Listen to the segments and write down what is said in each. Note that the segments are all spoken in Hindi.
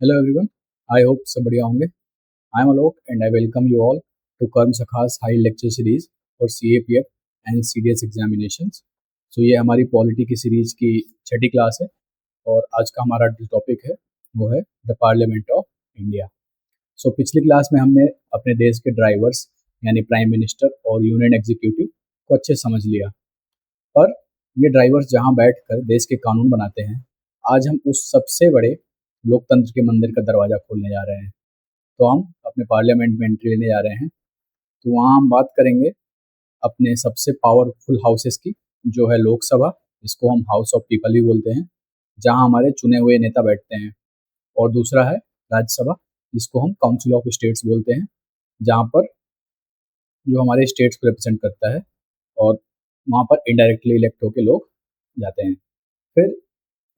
Hello everyone, I hope सब बढ़िया होंगे। I am Alok and I welcome you all to Karm Sakha's High Lecture Series for CAPF and CDS Examinations। So ये हमारी पॉलिटी की सीरीज की छठी क्लास है और आज का हमारा जो टॉपिक है वो है द पार्लियामेंट ऑफ इंडिया। सो पिछली क्लास में हमने अपने देश के ड्राइवर्स यानी प्राइम मिनिस्टर और यूनियन एग्जीक्यूटिव को अच्छे समझ लिया, पर ये ड्राइवर्स जहाँ बैठकर देश के कानून बनाते हैं, आज हम उस सबसे बड़े लोकतंत्र के मंदिर का दरवाजा खोलने जा रहे हैं। तो हम अपने पार्लियामेंट में एंट्री लेने जा रहे हैं। तो वहाँ हम बात करेंगे अपने सबसे पावरफुल हाउसेस की, जो है लोकसभा, जिसको हम हाउस ऑफ पीपल भी बोलते हैं, जहाँ हमारे चुने हुए नेता बैठते हैं। और दूसरा है राज्यसभा, जिसको हम काउंसिल ऑफ स्टेट्स बोलते हैं, जहाँ पर जो हमारे स्टेट्स को रिप्रेजेंट करता है और वहाँ पर इनडायरेक्टली इलेक्ट होकर लोग जाते हैं। फिर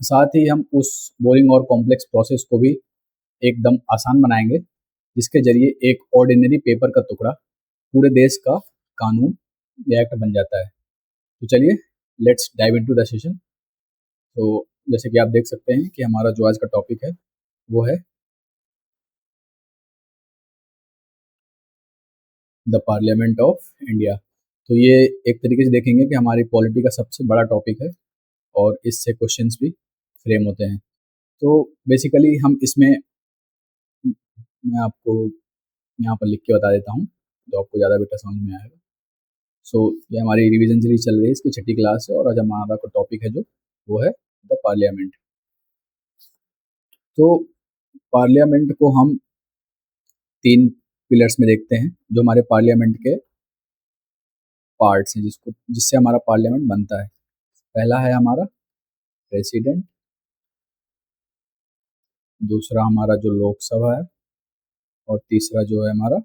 साथ ही हम उस बोरिंग और कॉम्प्लेक्स प्रोसेस को भी एकदम आसान बनाएंगे, जिसके जरिए एक ऑर्डिनरी पेपर का टुकड़ा पूरे देश का कानून या एक्ट बन जाता है। तो चलिए let's dive into the session. तो जैसे कि आप देख सकते हैं कि हमारा जो आज का टॉपिक है वो है द पार्लियामेंट ऑफ इंडिया। तो ये एक तरीके से देखेंगे कि हमारी पॉलिटी का सबसे बड़ा टॉपिक है और इससे क्वेश्चंस भी फ्रेम होते हैं। तो बेसिकली हम इसमें, मैं आपको यहाँ पर लिख के बता देता हूँ तो आपको ज़्यादा बेटर समझ में आएगा। ये हमारी रिवीजन सीरीज चल रही है, इसकी छठी क्लास है और आज हमारा को टॉपिक है जो वो है द पार्लियामेंट। तो पार्लियामेंट को हम तीन पिलर्स में देखते हैं, जो हमारे पार्लियामेंट के पार्ट्स हैं, जिससे हमारा पार्लियामेंट बनता है। पहला है हमारा प्रेसिडेंट, दूसरा हमारा जो लोकसभा है और तीसरा जो है हमारा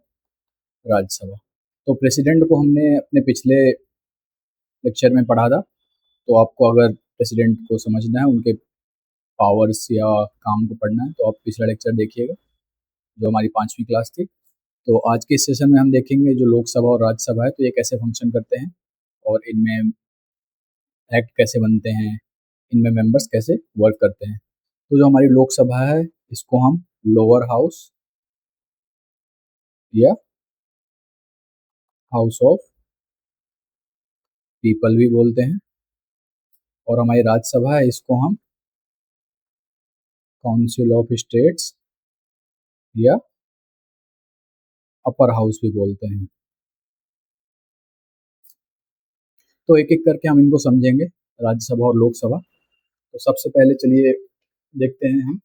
राज्यसभा। तो प्रेसिडेंट को हमने अपने पिछले लेक्चर में पढ़ा था, तो आपको अगर प्रेसिडेंट को समझना है, उनके पावर्स या काम को पढ़ना है, तो आप पिछला लेक्चर देखिएगा जो हमारी 5वीं क्लास थी। तो आज के इस सेशन में हम देखेंगे जो लोकसभा और राज्यसभा है, तो ये कैसे फंक्शन करते हैं और इनमें एक्ट कैसे बनते हैं, इनमें मेंबर्स कैसे वर्क करते हैं। तो जो हमारी लोकसभा है, इसको हम लोअर हाउस या हाउस ऑफ पीपल भी बोलते हैं, और हमारी राज्यसभा है, इसको हम काउंसिल ऑफ स्टेट्स या अपर हाउस भी बोलते हैं। तो एक एक करके हम इनको समझेंगे, राज्यसभा और लोकसभा। तो सबसे पहले चलिए देखते हैं हम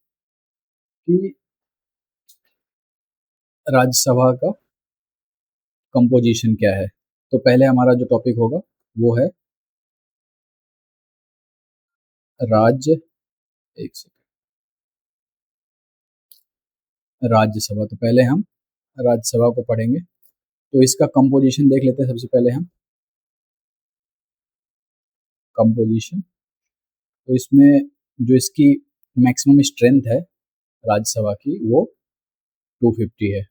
कि राज्यसभा का कंपोजिशन क्या है। तो पहले हमारा जो टॉपिक होगा वो है राज्य एक सेकंड राज्यसभा। तो पहले हम राज्यसभा को पढ़ेंगे। तो इसका कंपोजिशन देख लेते हैं सबसे पहले हम। कंपोजिशन, तो इसमें जो इसकी मैक्सिमम स्ट्रेंथ है राज्यसभा की, वो 250 है।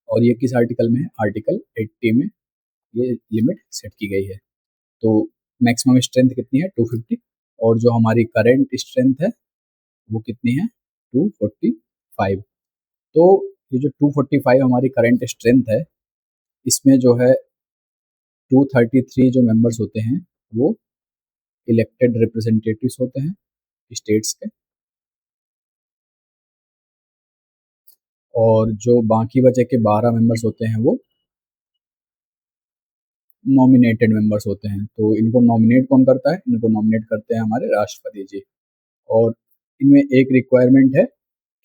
और ये किस आर्टिकल में है? आर्टिकल 80 में ये लिमिट सेट की गई है। तो मैक्सिमम स्ट्रेंथ कितनी है? 250। और जो हमारी करेंट स्ट्रेंथ है वो कितनी है? 245। तो ये जो 245 हमारी करंट स्ट्रेंथ है, इसमें जो है 233 जो मेंबर्स होते हैं वो इलेक्टेड रिप्रेजेंटेटिव्स होते हैं स्टेट्स के, और जो बाकी बचे के 12 मेंबर्स होते हैं वो नॉमिनेटेड मेंबर्स होते हैं। तो इनको नॉमिनेट कौन करता है? इनको नॉमिनेट करते हैं हमारे राष्ट्रपति जी। और इनमें एक रिक्वायरमेंट है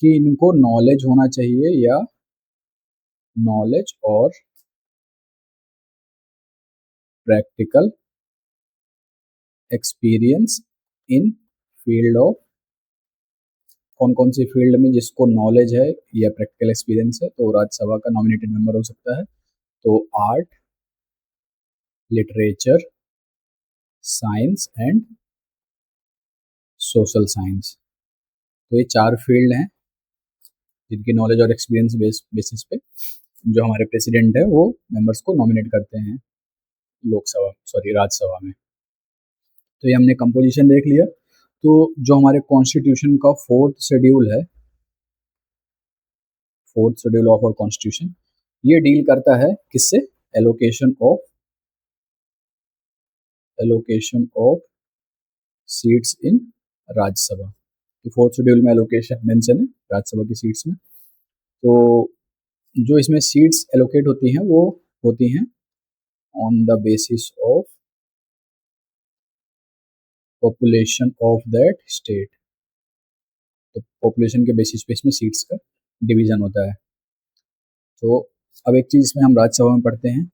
कि इनको नॉलेज होना चाहिए, या नॉलेज और practical experience in field of, कौन कौन सी फील्ड में जिसको नॉलेज है या प्रैक्टिकल एक्सपीरियंस है, तो राज्यसभा का नॉमिनेटेड मेंबर हो सकता है। तो art, literature, science and social science. तो ये 4 फील्ड हैं जिनकी नॉलेज और एक्सपीरियंस बेसिस पे जो हमारे प्रेसिडेंट है वो मेंबर्स को नॉमिनेट करते हैं राज्यसभा में। तो ये हमने कंपोजिशन देख लिया। तो जो हमारे कॉन्स्टिट्यूशन का 4th शेड्यूल है, fourth schedule of our constitution, ये डील करता है किससे? Allocation of seats in Rajya Sabha. तो फोर्थ शेड्यूल में एलोकेशन मेंशन है राज्यसभा की सीट्स में। तो जो इसमें सीट्स एलोकेट होती हैं वो होती हैं on the basis of population of that state. तो पॉपुलेशन के बेसिस पे इसमें सीट्स का डिवीजन होता है। तो अब एक चीज़ इसमें हम राज्यसभा में पढ़ते हैं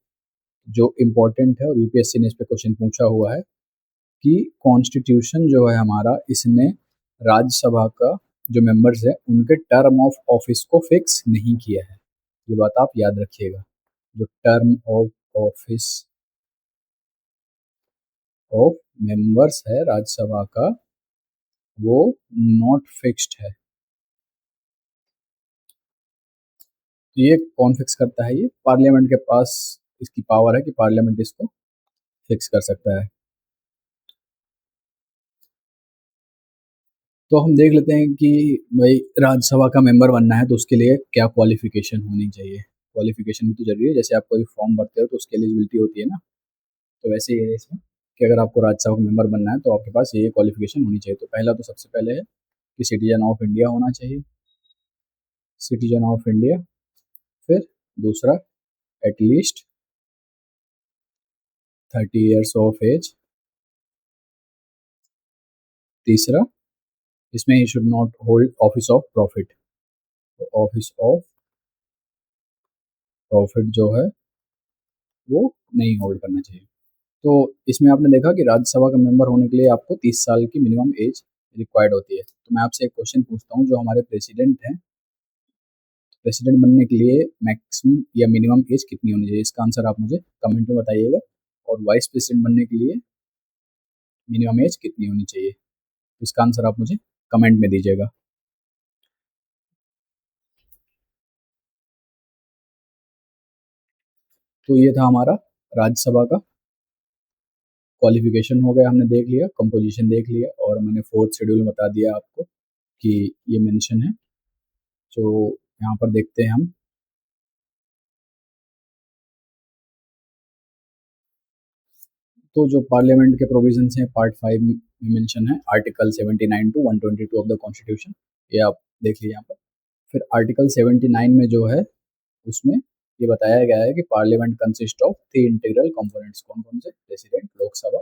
जो इम्पोर्टेंट है और यूपीएससी ने इस पे क्वेश्चन पूछा हुआ है कि कॉन्स्टिट्यूशन जो है हमारा, इसने राज्यसभा का जो मेंबर्स है उनके टर्म ऑफ ऑफिस को फिक्स नहीं किया है। ये बात आप याद रखिएगा, जो term of office of members है राज्यसभा का वो नॉट फिक्स्ड है। तो ये कौन फिक्स करता है? ये पार्लियामेंट के पास इसकी पावर है कि पार्लियामेंट इसको फिक्स कर सकता है। तो हम देख लेते हैं कि भाई राज्यसभा का मेंबर बनना है तो उसके लिए क्या क्वालिफिकेशन होनी चाहिए। क्वालिफिकेशन भी तो जरूरी है, जैसे आप कोई फॉर्म भरते हो तो उसकी एलिजिबिलिटी होती है ना, तो वैसे ही है इसमें कि अगर आपको राज्यसभा का मेंबर बनना है तो आपके पास ये क्वालिफिकेशन होनी चाहिए। तो पहला तो सबसे पहले है कि सिटीजन ऑफ इंडिया होना चाहिए, सिटीजन ऑफ इंडिया। फिर दूसरा एटलीस्ट 30 ईयर्स ऑफ एज। तीसरा इसमें ही should not hold office of profit. तो ऑफिस ऑफ प्रॉफिट जो है वो नहीं होल्ड करना चाहिए। तो इसमें आपने देखा कि राज्यसभा का मेंबर होने के लिए आपको 30 साल की मिनिमम एज रिक्वायर्ड होती है। तो मैं आपसे एक क्वेश्चन पूछता हूँ, जो हमारे प्रेसिडेंट हैं, प्रेसिडेंट बनने के लिए मैक्सिमम या मिनिमम एज कितनी होनी चाहिए? इसका आंसर आप मुझे कमेंट में बताइएगा। और वाइस प्रेसिडेंट बनने के लिए मिनिमम एज कितनी होनी चाहिए? इसका आंसर आप मुझे कमेंट में दीजिएगा। तो ये था हमारा राज्यसभा का क्वालिफिकेशन हो गया, हमने देख लिया, कंपोजिशन देख लिया, और मैंने फोर्थ शेड्यूल बता दिया आपको कि ये मेंशन है। जो यहाँ पर देखते हैं हम, तो जो पार्लियामेंट के प्रोविजंस हैं पार्ट 5 में मेंशन है article 79 to 122 of the constitution, ये आप देख लीजिए यहाँ पर। फिर आर्टिकल 79 में जो है उसमें ये बताया गया है कि parliament consist of 3 integral components. कौन कौन से? प्रेसिडेंट, लोकसभा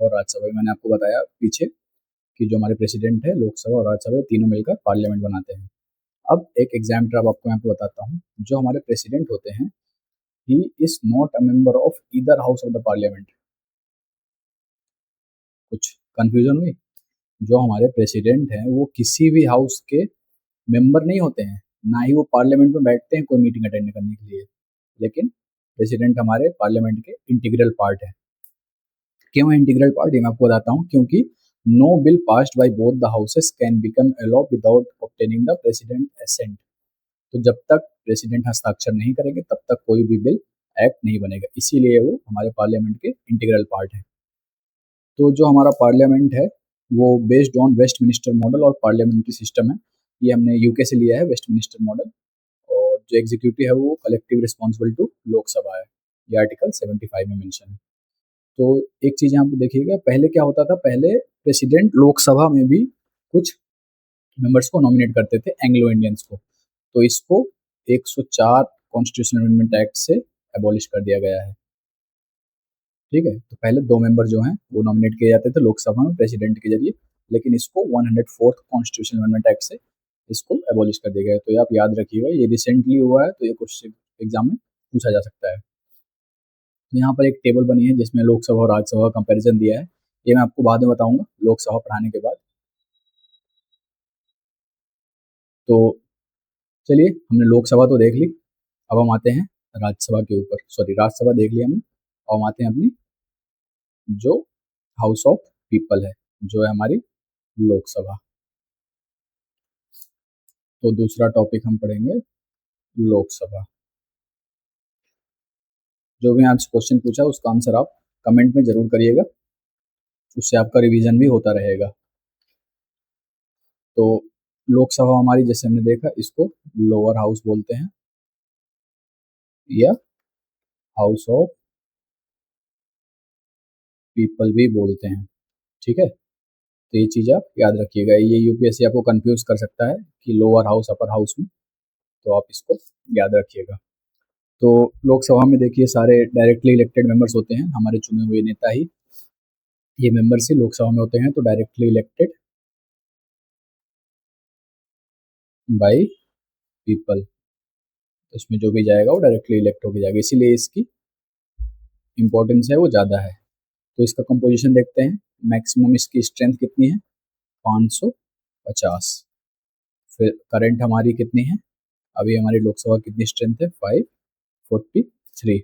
और राज्यसभा। मैंने आपको बताया पीछे कि जो हमारे प्रेसिडेंट है, लोकसभा और राज्यसभा, तीनों मिलकर पार्लियामेंट बनाते हैं। अब एक एग्जाम ट्रैप आपको यहाँ पे बताता हूँ। जो हमारे प्रेसिडेंट होते हैं, ही is not a member of either house of the parliament. कुछ कंफ्यूजन हुई? जो हमारे प्रेसिडेंट हैं वो किसी भी हाउस के मेंबर नहीं होते हैं, ना ही वो पार्लियामेंट में बैठते हैं कोई मीटिंग अटेंड करने के लिए, लेकिन प्रेसिडेंट हमारे पार्लियामेंट के इंटीग्रल पार्ट है। क्यों इंटीग्रल पार्ट? ये मैं आपको बताता हूँ। क्योंकि no bill passed by both the houses can become law without obtaining the president assent. तो जब तक प्रेसिडेंट हस्ताक्षर नहीं करेंगे तब तक कोई भी बिल एक्ट नहीं बनेगा, इसीलिए वो हमारे पार्लियामेंट के इंटीग्रल पार्ट है। तो जो हमारा पार्लियामेंट है वो based on Westminster model और पार्लियामेंट्री सिस्टम है। ये हमने यूके से लिया है वेस्ट मिनिस्टर मॉडल। और जो एग्जीक्यूटिव है वो कलेक्टिव रिस्पॉन्सिबल टू लोकसभा है, ये आर्टिकल 75 में मेंशन है। तो एक चीज़ यहाँ पे देखिएगा, पहले क्या होता था, पहले प्रेसिडेंट लोकसभा में भी कुछ मेंबर्स को नॉमिनेट करते थे, एंग्लो इंडियंस को। तो इसको 104 कॉन्स्टिट्यूशन अमेंडमेंट एक्ट से एबॉलिश कर दिया गया है। ठीक है, तो पहले 2 मेंबर जो हैं वो नॉमिनेट किए जाते थे लोकसभा में प्रेसिडेंट के जरिए, लेकिन इसको 104th कॉन्स्टिट्यूशन अमेंडमेंट एक्ट से इसको एबॉलिश कर दिया गया है। तो ये आप याद रखिएगा, ये रिसेंटली हुआ है, तो ये क्वेश्चन एग्जाम में पूछा जा सकता है। तो यहाँ पर एक टेबल बनी है जिसमें लोकसभा और राज्यसभा का कंपेरिजन दिया है, ये मैं आपको बाद में बताऊंगा लोकसभा पढ़ाने के बाद। तो चलिए, हमने लोकसभा तो देख ली, अब हम आते हैं राज्यसभा के ऊपर। सॉरी, राज्यसभा देख लिया हमने, अब हम आते हैं अपनी जो हाउस ऑफ पीपल है, जो है हमारी लोकसभा। तो दूसरा टॉपिक हम पढ़ेंगे लोकसभा। जो भी आपसे क्वेश्चन पूछा उसका आंसर आप कमेंट में जरूर करिएगा, उससे आपका रिवीजन भी होता रहेगा। तो लोकसभा हमारी जैसे हमने देखा इसको लोअर हाउस बोलते हैं या हाउस ऑफ पीपल भी बोलते हैं। ठीक है, तो ये चीज़ आप याद रखिएगा, ये यूपीएससी आपको कंफ्यूज कर सकता है कि लोअर हाउस अपर हाउस में, तो आप इसको याद रखिएगा। तो लोकसभा में देखिए सारे डायरेक्टली इलेक्टेड मेंबर्स होते हैं, हमारे चुने हुए नेता ही ये मेंबर्स ही लोकसभा में होते हैं, तो डायरेक्टली इलेक्टेड बाय पीपल, इसमें जो भी जाएगा वो डायरेक्टली इलेक्ट होकर जाएगा, इसीलिए इसकी इंपॉर्टेंस है वो ज़्यादा है। तो इसका कंपोजिशन देखते हैं, मैक्सिमम इसकी स्ट्रेंथ कितनी है 550। फिर करंट हमारी कितनी है, अभी हमारी लोकसभा कितनी स्ट्रेंथ है 543।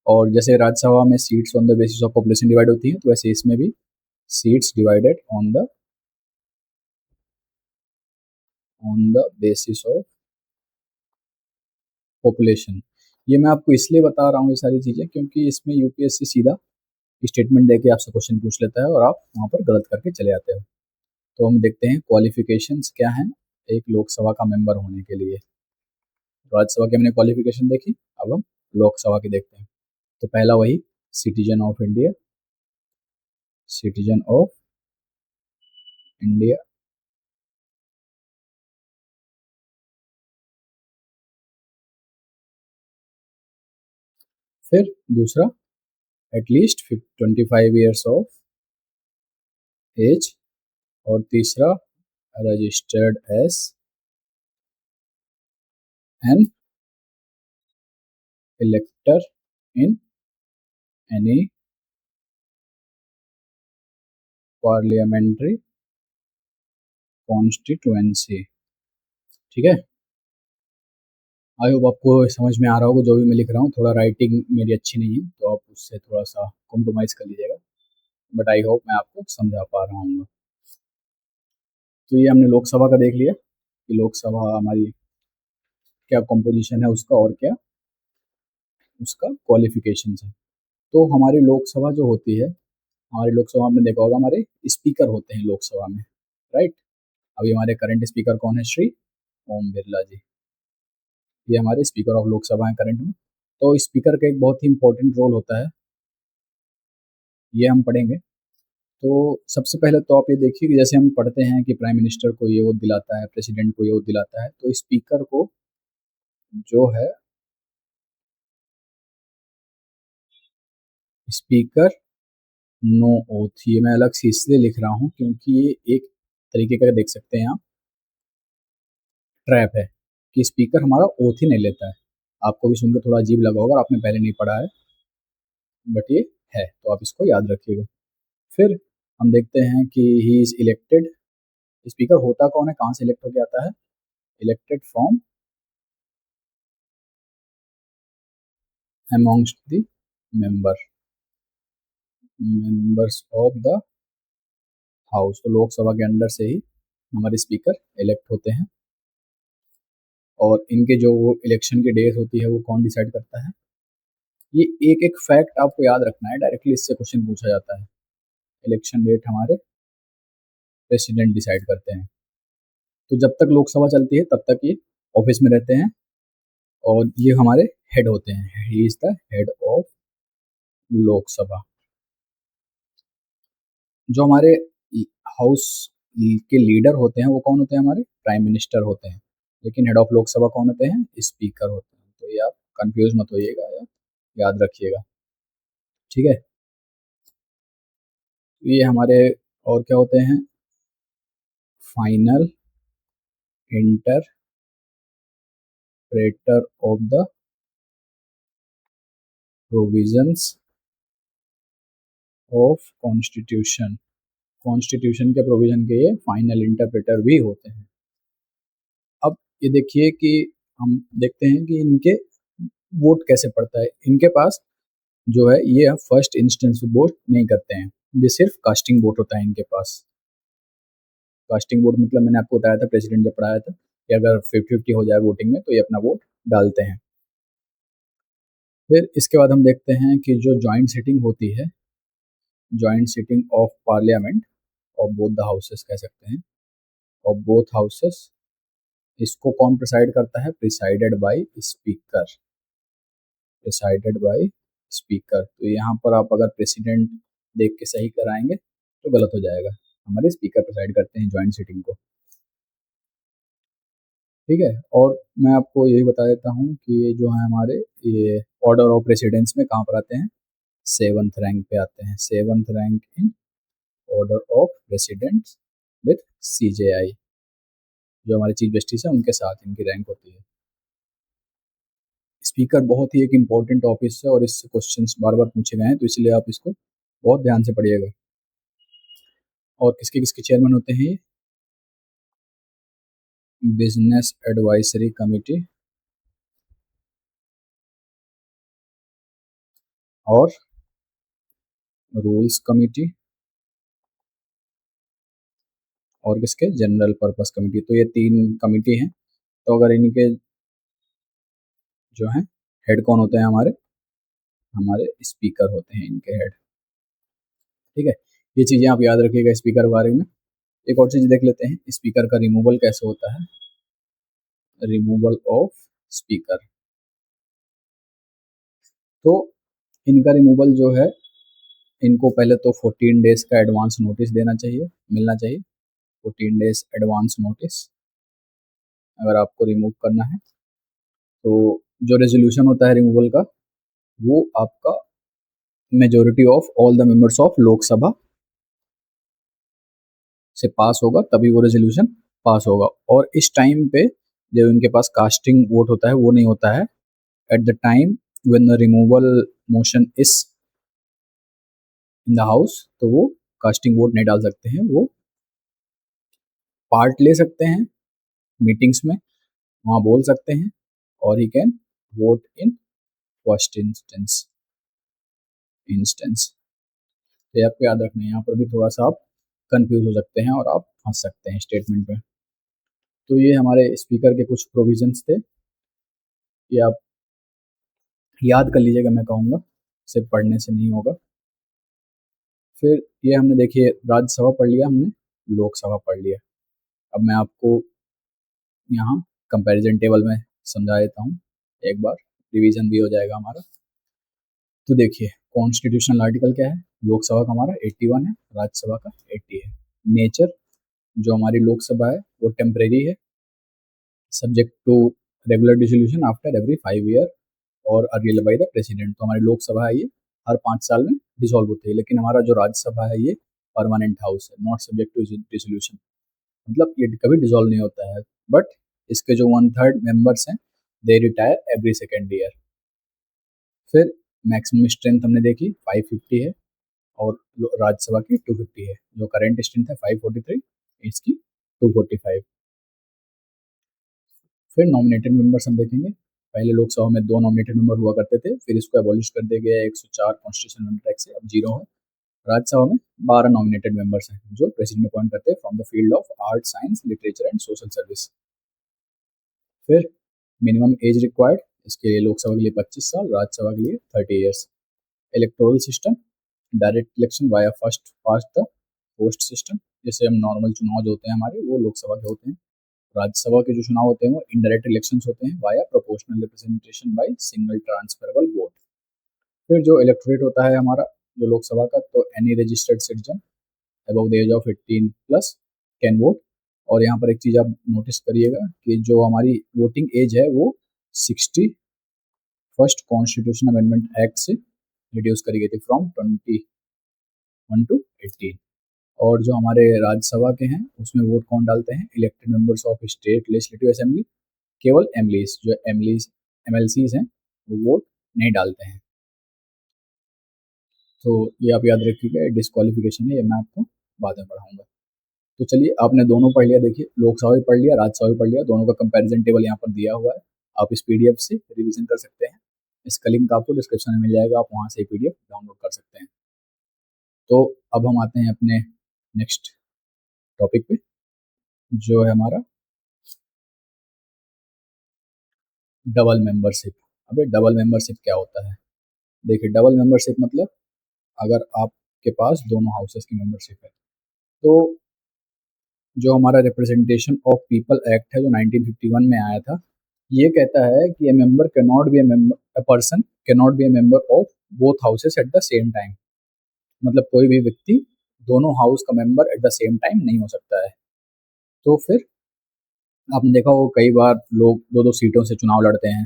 और जैसे राज्यसभा में seats on the basis of population divide होती हैं, तो वैसे इसमें भी seats divided on the basis of population. ये मैं आपको इसलिए बता रहा हूँ ये सारी चीज़ें क्योंकि इसमें यूपीएससी सीधा स्टेटमेंट देके आपसे क्वेश्चन पूछ लेता है और आप वहाँ पर गलत करके चले आते हो। तो हम देखते हैं क्वालिफिकेशंस क्या हैं एक लोकसभा का मेंबर होने के लिए। राज्यसभा की हमने क्वालिफिकेशन देखी, अब हम लोकसभा की देखते हैं। तो पहला वही citizen of India, citizen of India. फिर दूसरा एटलीस्ट 25 ईयर्स ऑफ एज, और तीसरा registered as an elector in any parliamentary constituency. ठीक है, आई होप आपको समझ में आ रहा होगा जो भी मैं लिख रहा हूँ, थोड़ा राइटिंग मेरी अच्छी नहीं है तो आप उससे थोड़ा सा कॉम्प्रोमाइज़ कर लीजिएगा, बट आई होप मैं आपको समझा पा रहा हूँ। तो ये हमने लोकसभा का देख लिया कि लोकसभा हमारी क्या कॉम्पोजिशन है उसका और क्या उसका क्वालिफिकेशन है। तो हमारी लोकसभा जो होती है, हमारी लोकसभा आपने देखा होगा हमारे स्पीकर होते हैं लोकसभा में, राइट। अभी हमारे करंट स्पीकर कौन है, श्री ओम बिरला जी, ये हमारे स्पीकर ऑफ लोकसभा हैं करंट में। तो स्पीकर का एक बहुत ही इंपॉर्टेंट रोल होता है, ये हम पढ़ेंगे। तो सबसे पहले तो आप ये देखिए कि जैसे हम पढ़ते हैं कि प्राइम मिनिस्टर को ये वो दिलाता है, प्रेसिडेंट को ये वो दिलाता है, तो स्पीकर को जो है स्पीकर नो ओथ, ये मैं अलग से इसलिए लिख रहा हूँ क्योंकि ये एक तरीके का देख सकते हैं आप ट्रैप है कि स्पीकर हमारा ओथ ही नहीं लेता है। आपको भी सुनकर थोड़ा अजीब लगा होगा, आपने पहले नहीं पढ़ा है, बट ये है तो आप इसको याद रखिएगा। फिर हम देखते हैं कि ही इज इलेक्टेड, स्पीकर होता कौन है, कहाँ से इलेक्ट होकर आता है, elected from amongst the members of the house. तो लोकसभा के अंदर से ही हमारे स्पीकर इलेक्ट होते हैं, और इनके जो इलेक्शन की डेट होती है वो कौन डिसाइड करता है, ये एक एक फैक्ट आपको याद रखना है, डायरेक्टली इससे क्वेश्चन पूछा जाता है। इलेक्शन डेट हमारे प्रेसिडेंट डिसाइड करते हैं। तो जब तक लोकसभा चलती है तब तक ये ऑफिस में रहते हैं, और ये हमारे हेड होते हैं, he is the head of Lok Sabha. जो हमारे हाउस के लीडर होते हैं वो कौन होते हैं, हमारे प्राइम मिनिस्टर होते हैं, लेकिन हेड ऑफ लोकसभा कौन होते हैं, स्पीकर होते हैं। तो ये आप कंफ्यूज मत होइएगा, या याद रखिएगा। ठीक है, तो ये हमारे और क्या होते हैं, final interpreter of the provisions of constitution, constitution के प्रोविजन के ये फाइनल इंटरप्रेटर भी होते हैं। अब ये देखिए कि हम देखते हैं कि इनके वोट कैसे पड़ता है। इनके पास जो है ये फर्स्ट इंस्टेंस वोट नहीं करते हैं, ये सिर्फ कास्टिंग वोट होता है इनके पास। कास्टिंग वोट मतलब मैंने आपको बताया था प्रेसिडेंट जब पढ़ाया था कि अगर 50-50 हो जाए वोटिंग में तो ये अपना वोट डालते हैं। फिर इसके बाद हम देखते हैं कि जो जॉइंट सिटिंग होती है, joint sitting of parliament of both the houses कह सकते हैं, ऑफ बोथ हाउसेस। इसको कौन प्रिसाइड करता है? Presided bye speaker. Presided bye speaker. तो यहाँ पर आप अगर प्रेसिडेंट देख के सही कराएंगे तो गलत हो जाएगा, हमारे स्पीकर प्रिसाइड करते हैं ज्वाइंट सिटिंग को। ठीक है, और मैं आपको यही बता देता हूँ कि ये जो है हमारे ये ऑर्डर ऑफ प्रेसिडेंस में कहाँ पर आते हैं? 7th रैंक पे आते हैं। 7th rank in order of presidents with CJI। जो हमारे चीफ जस्टिस है उनके साथ इनकी रैंक होती है। स्पीकर बहुत ही एक इम्पोर्टेंट ऑफिस है और इससे क्वेश्चंस बार बार पूछे गए हैं, तो इसलिए आप इसको बहुत ध्यान से पढ़िएगा। और किसके किसके चेयरमैन होते हैं? बिजनेस एडवाइजरी कमेटी और रूल्स कमेटी और किसके? General purpose committee. तो ये 3 कमेटी हैं। तो अगर इनके जो है हेड कौन होते हैं? हमारे स्पीकर होते हैं इनके हेड। ठीक है, ये चीज़ें आप याद रखिएगा स्पीकर के बारे में। एक और चीज़ देख लेते हैं, स्पीकर का रिमूवल कैसे होता है? Removal of speaker. तो इनका रिमूवल जो है, इनको पहले तो 14 डेज का एडवांस नोटिस देना चाहिए, मिलना चाहिए। 14 डेज एडवांस नोटिस अगर आपको रिमूव करना है। तो जो रेजोल्यूशन होता है रिमूवल का, वो आपका majority of all the members of Lok Sabha से पास होगा, तभी वो रेजोल्यूशन पास होगा। और इस टाइम पे जब इनके पास कास्टिंग वोट होता है वो नहीं होता है। At the time when the removal motion is in the house, तो वो कास्टिंग वोट नहीं डाल सकते हैं, वो पार्ट ले सकते हैं मीटिंग्स में, वहाँ बोल सकते हैं, और he can vote in first instance. तो ये आपको याद रखना है, यहाँ पर भी थोड़ा सा आप कंफ्यूज हो सकते हैं और आप फंस सकते हैं स्टेटमेंट में। तो ये हमारे स्पीकर के कुछ प्रोविजंस थे, ये आप याद कर लीजिएगा, मैं कहूँगा सिर्फ पढ़ने से नहीं होगा। फिर ये हमने देखिए राज्यसभा पढ़ लिया, हमने लोकसभा पढ़ लिया। अब मैं आपको यहाँ कंपैरिजन टेबल में समझा देता हूँ, एक बार रिवीजन भी हो जाएगा हमारा। तो देखिए कॉन्स्टिट्यूशनल आर्टिकल क्या है? लोकसभा का हमारा 81 है, राज्यसभा का 80 है। नेचर, जो हमारी लोकसभा है वो टेम्परेरी है, subject to regular dissolution after every 5 year और अर्लियर बाय द प्रेसिडेंट। तो हमारी लोकसभा है ये हर 5 साल में डिसॉल्व होती है, लेकिन हमारा जो राज्यसभा है ये परमानेंट हाउस है, नॉट सब्जेक्ट टू डिसोल्यूशन। मतलब ये कभी डिसॉल्व नहीं होता है, बट इसके जो 1/3 मेंबर्स हैं दे रिटायर एवरी सेकेंड ईयर। फिर मैक्सिमम स्ट्रेंथ हमने देखी 550 है और राज्यसभा की 250 है। जो करंट स्ट्रेंथ है 543, इसकी 245। फिर नॉमिनेटेड मेंबर्स हम देखेंगे। पहले लोकसभा में 2 नॉमिनेटेड मेंबर हुआ करते थे, फिर इसको एबॉलिश कर दिया गया 104 कॉन्स्टिट्यूशन अमेंडमेंट एक्ट से, अब 0 है। राज्यसभा में 12 नॉमिनेटेड मेंबर्स हैं जो प्रेसिडेंट अपॉइंट करते हैं from the field of art, science, literature and social service. फिर मिनिमम एज रिक्वायर्ड, इसके लिए लोकसभा के लिए 25 साल, राज्यसभा के लिए 30 years. Electoral system, direct election via first past the post system. जैसे हम नॉर्मल चुनाव जो होते हैं हमारे, वो लोकसभा के होते हैं। राज्यसभा के जो चुनाव होते हैं वो इनडायरेक्ट इलेक्शंस होते हैं via proportional representation by single transferable vote. फिर जो इलेक्टोरेट होता है हमारा जो लोकसभा का, तो any registered citizen above the age of 18 plus can vote. और यहाँ पर एक चीज़ आप नोटिस करिएगा कि जो हमारी वोटिंग एज है वो 61st कॉन्स्टिट्यूशन अमेंडमेंट एक्ट से रिड्यूस करी गई थी फ्रॉम 21 टू 18। और जो हमारे राज्यसभा के हैं उसमें वोट कौन डालते हैं? Elected members of state legislative assembly. केवल एमलीज, जो एमएलसीज हैं वो वोट नहीं डालते हैं। तो ये आप याद रखिएगा, डिस्क्वालिफिकेशन है, ये मैं आपको बाद में पढ़ाऊंगा। तो चलिए आपने दोनों पढ़ लिया, देखिए लोकसभा भी पढ़ लिया, राज्यसभा भी पढ़ लिया, दोनों का कंपैरिजन टेबल यहाँ पर दिया हुआ है, आप इस पीडीएफ से रिवीजन कर सकते हैं। इसका लिंक आपको डिस्क्रिप्शन में मिल जाएगा, आप वहाँ से पीडीएफ डाउनलोड कर सकते हैं। तो अब हम आते हैं अपने नेक्स्ट टॉपिक पे, जो है हमारा डबल मेंबरशिप। अबे डबल मेंबरशिप क्या होता है? देखिए डबल मेंबरशिप मतलब अगर आपके पास दोनों हाउसेस की मेंबरशिप है, तो जो हमारा रिप्रेजेंटेशन ऑफ पीपल एक्ट है जो 1951 में आया था, ये कहता है कि ए member can not be a person can not be A member of both houses at the same time. मतलब कोई भी व्यक्ति दोनों हाउस का member at the same time नहीं हो सकता है। तो फिर आपने देखा हो कई बार लोग दो दो सीटों से चुनाव लड़ते हैं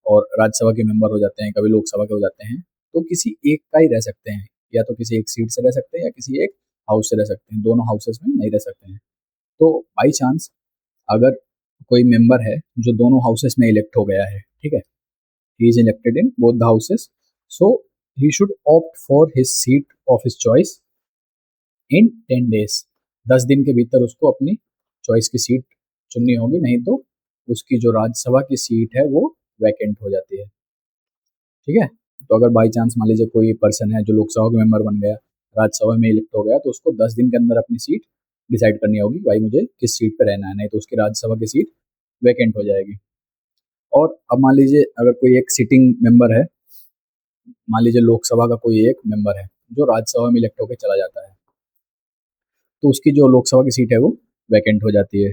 और राज्यसभा के मेंबर हो जाते हैं, कभी लोकसभा के हो जाते हैं, तो किसी एक का ही रह सकते हैं, या तो किसी एक सीट से रह सकते हैं या किसी एक हाउस से रह सकते हैं, दोनों हाउसेस में नहीं रह सकते हैं। तो बाई चांस अगर कोई मेंबर है जो दोनों हाउसेस में इलेक्ट हो गया है, ठीक है, he is elected in both the houses, so he should opt for his seat of his choice in 10 days। 10 दिन के भीतर उसको अपनी चॉइस की सीट चुननी होगी, नहीं तो उसकी जो राज्यसभा की सीट है वो वैकेंट हो जाती है। ठीक है, तो अगर बाई चांस मान लीजिए कोई पर्सन है जो लोकसभा का मेंबर बन गया, राज्यसभा में इलेक्ट हो गया, तो उसको 10 दिन के अंदर अपनी सीट डिसाइड करनी होगी, भाई मुझे किस सीट पर रहना है, नहीं तो उसकी राज्यसभा की सीट वैकेंट हो जाएगी। और अब मान लीजिए अगर कोई एक सिटिंग मेंबर है, मान लीजिए लोकसभा का कोई एक मेंबर है जो राज्यसभा में इलेक्ट होकर चला जाता है, तो उसकी जो लोकसभा की सीट है वो वैकेंट हो जाती है।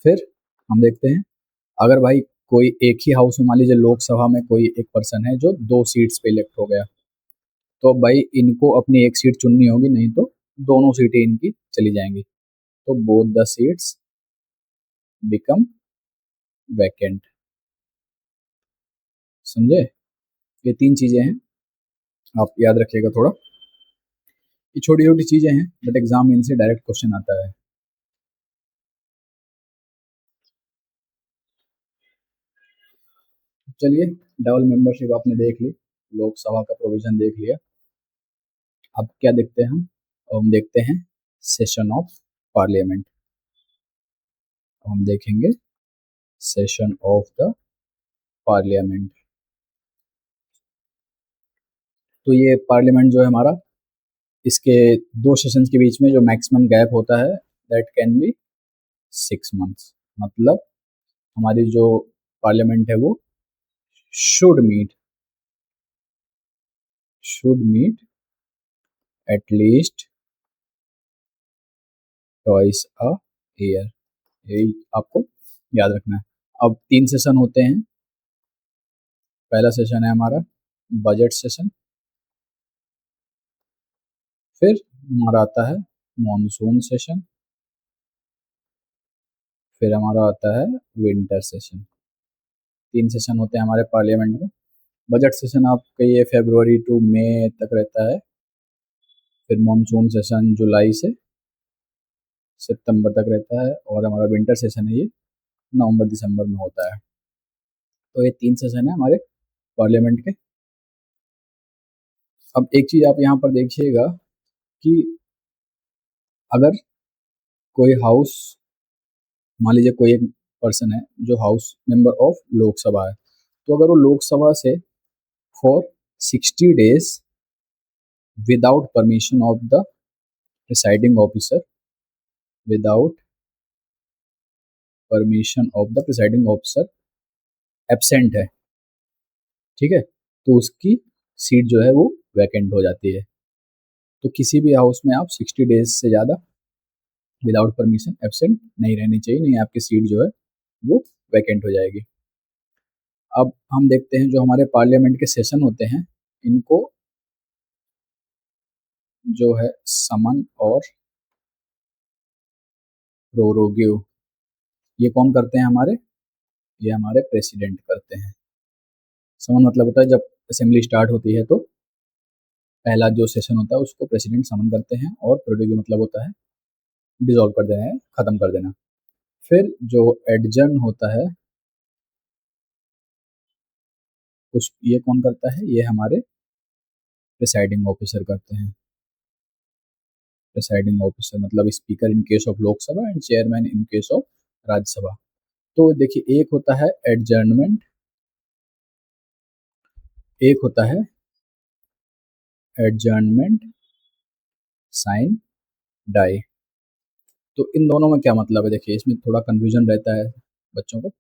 फिर हम देखते हैं अगर भाई कोई एक ही हाउस में, मान लीजिए लोकसभा में कोई एक पर्सन है जो 2 सीट्स पे इलेक्ट हो गया, तो भाई इनको अपनी एक सीट चुननी होगी, नहीं तो दोनों सीटें इनकी चली जाएंगी, तो both the seats become vacant. समझे? ये 3 चीजें हैं, आप याद रखिएगा थोड़ा, ये छोटी छोटी चीजें हैं बट एग्जाम में इनसे डायरेक्ट क्वेश्चन आता है। चलिए, डबल मेंबरशिप आपने देख ली, लोकसभा का प्रोविजन देख लिया, अब क्या देखते हैं हम देखते हैं सेशन ऑफ पार्लियामेंट। हम देखेंगे सेशन ऑफ द पार्लियामेंट। तो ये पार्लियामेंट जो है हमारा, इसके 2 सेशंस के बीच में जो मैक्सिमम गैप होता है दैट कैन बी 6 months। मतलब हमारी जो पार्लियामेंट है वो should meet at least twice a year, यही आपको याद रखना है। अब 3 सेशन होते हैं। पहला सेशन है हमारा बजट सेशन, फिर हमारा आता है मॉनसून सेशन, फिर हमारा आता है विंटर सेशन। 3 सेशन होते हैं हमारे पार्लियामेंट में। बजट सेशन आपका ये फरवरी टू मई तक रहता है, फिर मॉनसून सेशन जुलाई से सितंबर तक रहता है, और हमारा विंटर सेशन है ये नवंबर दिसंबर में होता है। तो ये 3 सेशन है हमारे पार्लियामेंट के। अब एक चीज़ आप यहाँ पर देखिएगा कि अगर कोई हाउस, मान लीजिए कोई एक पर्सन है जो हाउस मेंबर ऑफ लोकसभा है, तो अगर वो लोकसभा से for 60 days without permission of the presiding officer, without permission of the presiding officer absent है, ठीक है, तो उसकी सीट जो है वो वैकेंट हो जाती है। तो किसी भी हाउस में आप 60 days से ज़्यादा विदाउट परमिशन एब्सेंट नहीं रहनी चाहिए, नहीं आपकी सीट जो है वो वैकेंट हो जाएगी। अब हम देखते हैं जो हमारे पार्लियामेंट के सेशन होते हैं, इनको जो है समन और प्रोरोगेव, ये कौन करते हैं हमारे, ये हमारे प्रेसिडेंट करते हैं। समन मतलब होता है जब असेंबली स्टार्ट होती है तो पहला जो सेशन होता है उसको प्रेसिडेंट समन करते हैं, और प्रोरोगेव मतलब होता है डिसॉल्व कर देना है, खत्म कर देना। फिर जो एडजर्न होता है उस ये कौन करता है, ये हमारे प्रिसाइडिंग ऑफिसर करते हैं। प्रिसाइडिंग ऑफिसर मतलब speaker in case of Lok Sabha and chairman in case of Rajya Sabha. तो देखिए, एक होता है एडजर्नमेंट, एक होता है एडजर्नमेंट साइन डाई। तो इन दोनों में क्या मतलब है, देखिए इसमें थोड़ा कंफ्यूजन रहता है बच्चों को,